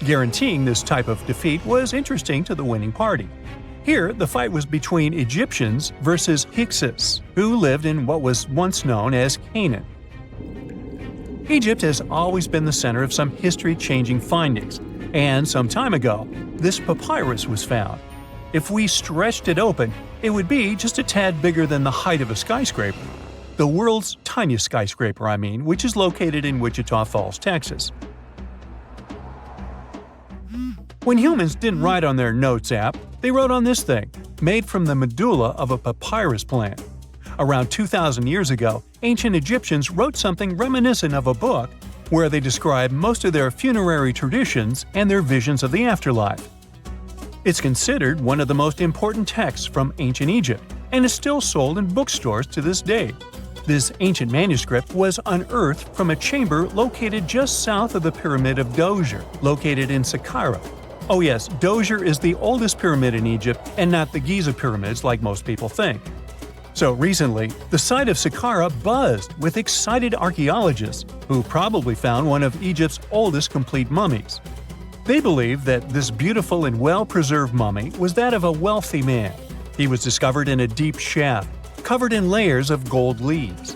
Guaranteeing this type of defeat was interesting to the winning party. Here, the fight was between Egyptians versus Hyksos, who lived in what was once known as Canaan. Egypt has always been the center of some history-changing findings, and some time ago, this papyrus was found. If we stretched it open, it would be just a tad bigger than the height of a skyscraper. The world's tiniest skyscraper, which is located in Wichita Falls, Texas. When humans didn't write on their notes app, they wrote on this thing, made from the medulla of a papyrus plant. Around 2,000 years ago, ancient Egyptians wrote something reminiscent of a book where they describe most of their funerary traditions and their visions of the afterlife. It's considered one of the most important texts from ancient Egypt and is still sold in bookstores to this day. This ancient manuscript was unearthed from a chamber located just south of the Pyramid of Djoser, located in Saqqara. Oh yes, Djoser is the oldest pyramid in Egypt and not the Giza pyramids like most people think. So recently, the site of Saqqara buzzed with excited archaeologists who probably found one of Egypt's oldest complete mummies. They believe that this beautiful and well-preserved mummy was that of a wealthy man. He was discovered in a deep shaft, covered in layers of gold leaves.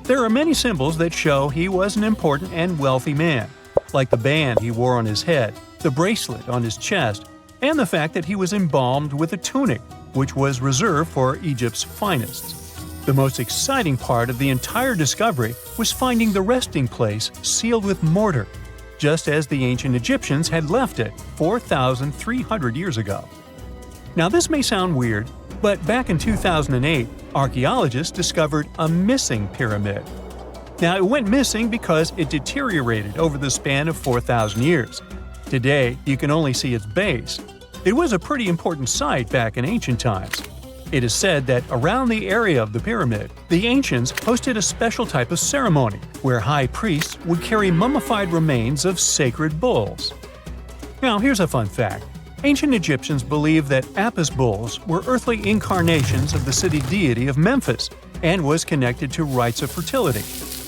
There are many symbols that show he was an important and wealthy man, like the band he wore on his head, the bracelet on his chest, and the fact that he was embalmed with a tunic, which was reserved for Egypt's finest. The most exciting part of the entire discovery was finding the resting place sealed with mortar, just as the ancient Egyptians had left it 4,300 years ago. Now this may sound weird, but back in 2008, archaeologists discovered a missing pyramid. Now, it went missing because it deteriorated over the span of 4,000 years. Today, you can only see its base. It was a pretty important site back in ancient times. It is said that around the area of the pyramid, the ancients hosted a special type of ceremony where high priests would carry mummified remains of sacred bulls. Now, here's a fun fact. Ancient Egyptians believed that Apis bulls were earthly incarnations of the city deity of Memphis and was connected to rites of fertility.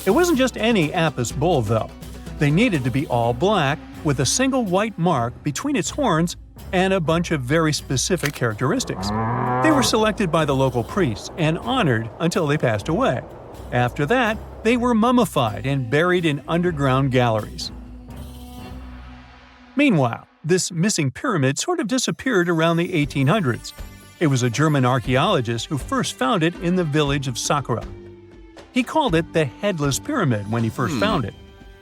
It wasn't just any Apis bull, though. They needed to be all black, with a single white mark between its horns and a bunch of very specific characteristics. They were selected by the local priests and honored until they passed away. After that, they were mummified and buried in underground galleries. Meanwhile, this missing pyramid sort of disappeared around the 1800s. It was a German archaeologist who first found it in the village of Saqqara. He called it the Headless Pyramid when he first found it.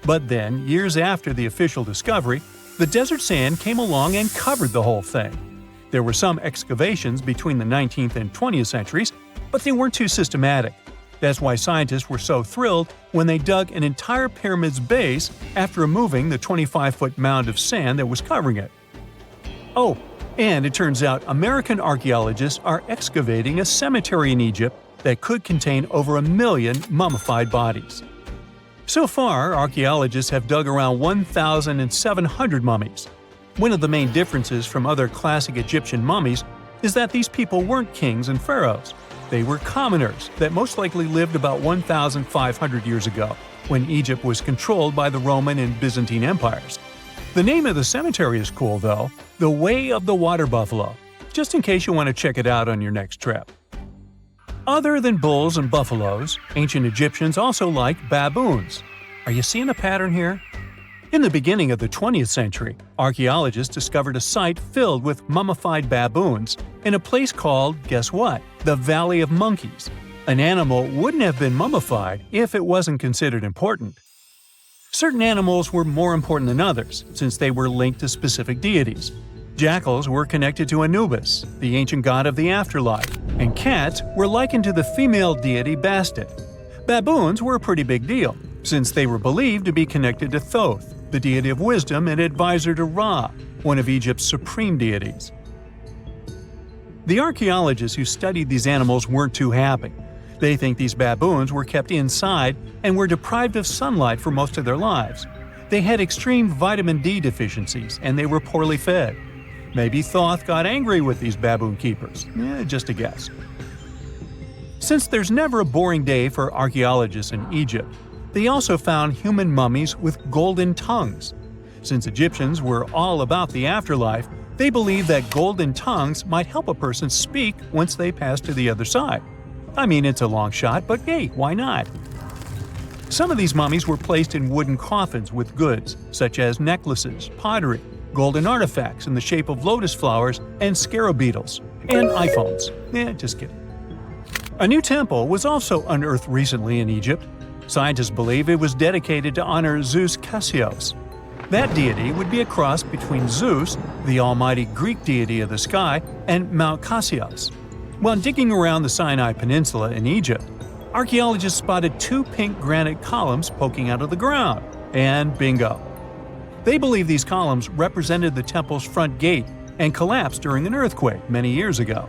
But then, years after the official discovery, the desert sand came along and covered the whole thing. There were some excavations between the 19th and 20th centuries, but they weren't too systematic. That's why scientists were so thrilled when they dug an entire pyramid's base after removing the 25-foot mound of sand that was covering it. Oh, and it turns out American archaeologists are excavating a cemetery in Egypt that could contain over 1 million mummified bodies. So far, archaeologists have dug around 1,700 mummies. One of the main differences from other classic Egyptian mummies is that these people weren't kings and pharaohs. They were commoners that most likely lived about 1,500 years ago, when Egypt was controlled by the Roman and Byzantine empires. The name of the cemetery is cool, though, the Way of the Water Buffalo, just in case you want to check it out on your next trip. Other than bulls and buffaloes, ancient Egyptians also liked baboons. Are you seeing a pattern here? In the beginning of the 20th century, archaeologists discovered a site filled with mummified baboons in a place called, guess what? The Valley of Monkeys. An animal wouldn't have been mummified if it wasn't considered important. Certain animals were more important than others, since they were linked to specific deities. Jackals were connected to Anubis, the ancient god of the afterlife, and cats were likened to the female deity Bastet. Baboons were a pretty big deal, since they were believed to be connected to Thoth, the deity of wisdom and advisor to Ra, one of Egypt's supreme deities. The archaeologists who studied these animals weren't too happy. They think these baboons were kept inside and were deprived of sunlight for most of their lives. They had extreme vitamin D deficiencies and they were poorly fed. Maybe Thoth got angry with these baboon keepers. Just a guess. Since there's never a boring day for archaeologists in Egypt, they also found human mummies with golden tongues. Since Egyptians were all about the afterlife, they believed that golden tongues might help a person speak once they pass to the other side. I mean, it's a long shot, but hey, why not? Some of these mummies were placed in wooden coffins with goods, such as necklaces, pottery, golden artifacts in the shape of lotus flowers and scarab beetles, and iPhones. Just kidding. A new temple was also unearthed recently in Egypt. Scientists believe it was dedicated to honor Zeus Cassios. That deity would be a cross between Zeus, the almighty Greek deity of the sky, and Mount Cassios. While digging around the Sinai Peninsula in Egypt, archaeologists spotted 2 pink granite columns poking out of the ground, and bingo. They believe these columns represented the temple's front gate and collapsed during an earthquake many years ago.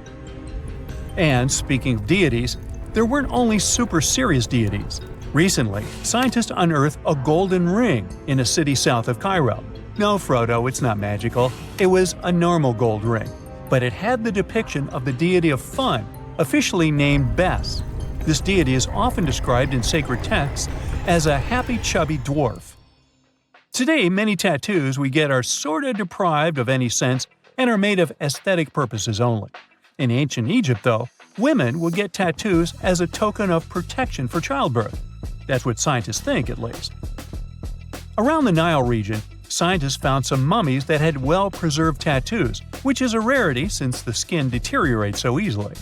And speaking of deities, there weren't only super serious deities. Recently, scientists unearthed a golden ring in a city south of Cairo. No, Frodo, it's not magical. It was a normal gold ring, but it had the depiction of the deity of fun, officially named Bes. This deity is often described in sacred texts as a happy chubby dwarf. Today, many tattoos we get are sorta deprived of any sense and are made of aesthetic purposes only. In ancient Egypt, though, women would get tattoos as a token of protection for childbirth. That's what scientists think, at least. Around the Nile region, scientists found some mummies that had well-preserved tattoos, which is a rarity since the skin deteriorates so easily.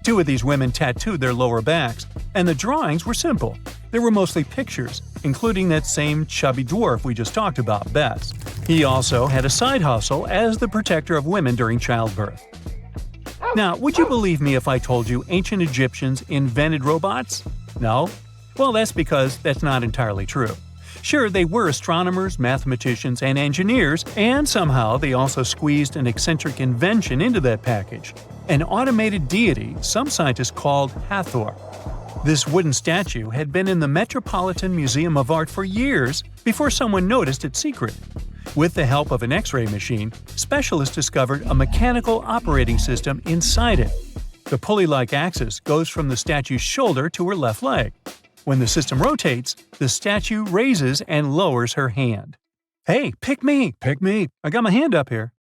2 of these women tattooed their lower backs, and the drawings were simple. They were mostly pictures, including that same chubby dwarf we just talked about, Bes. He also had a side hustle as the protector of women during childbirth. Now, would you believe me if I told you ancient Egyptians invented robots? No? Well, that's because that's not entirely true. Sure, they were astronomers, mathematicians, and engineers, and somehow they also squeezed an eccentric invention into that package – an automated deity some scientists called Hathor. This wooden statue had been in the Metropolitan Museum of Art for years before someone noticed its secret. With the help of an X-ray machine, specialists discovered a mechanical operating system inside it. The pulley-like axis goes from the statue's shoulder to her left leg. When the system rotates, the statue raises and lowers her hand. Hey, pick me! I got my hand up here.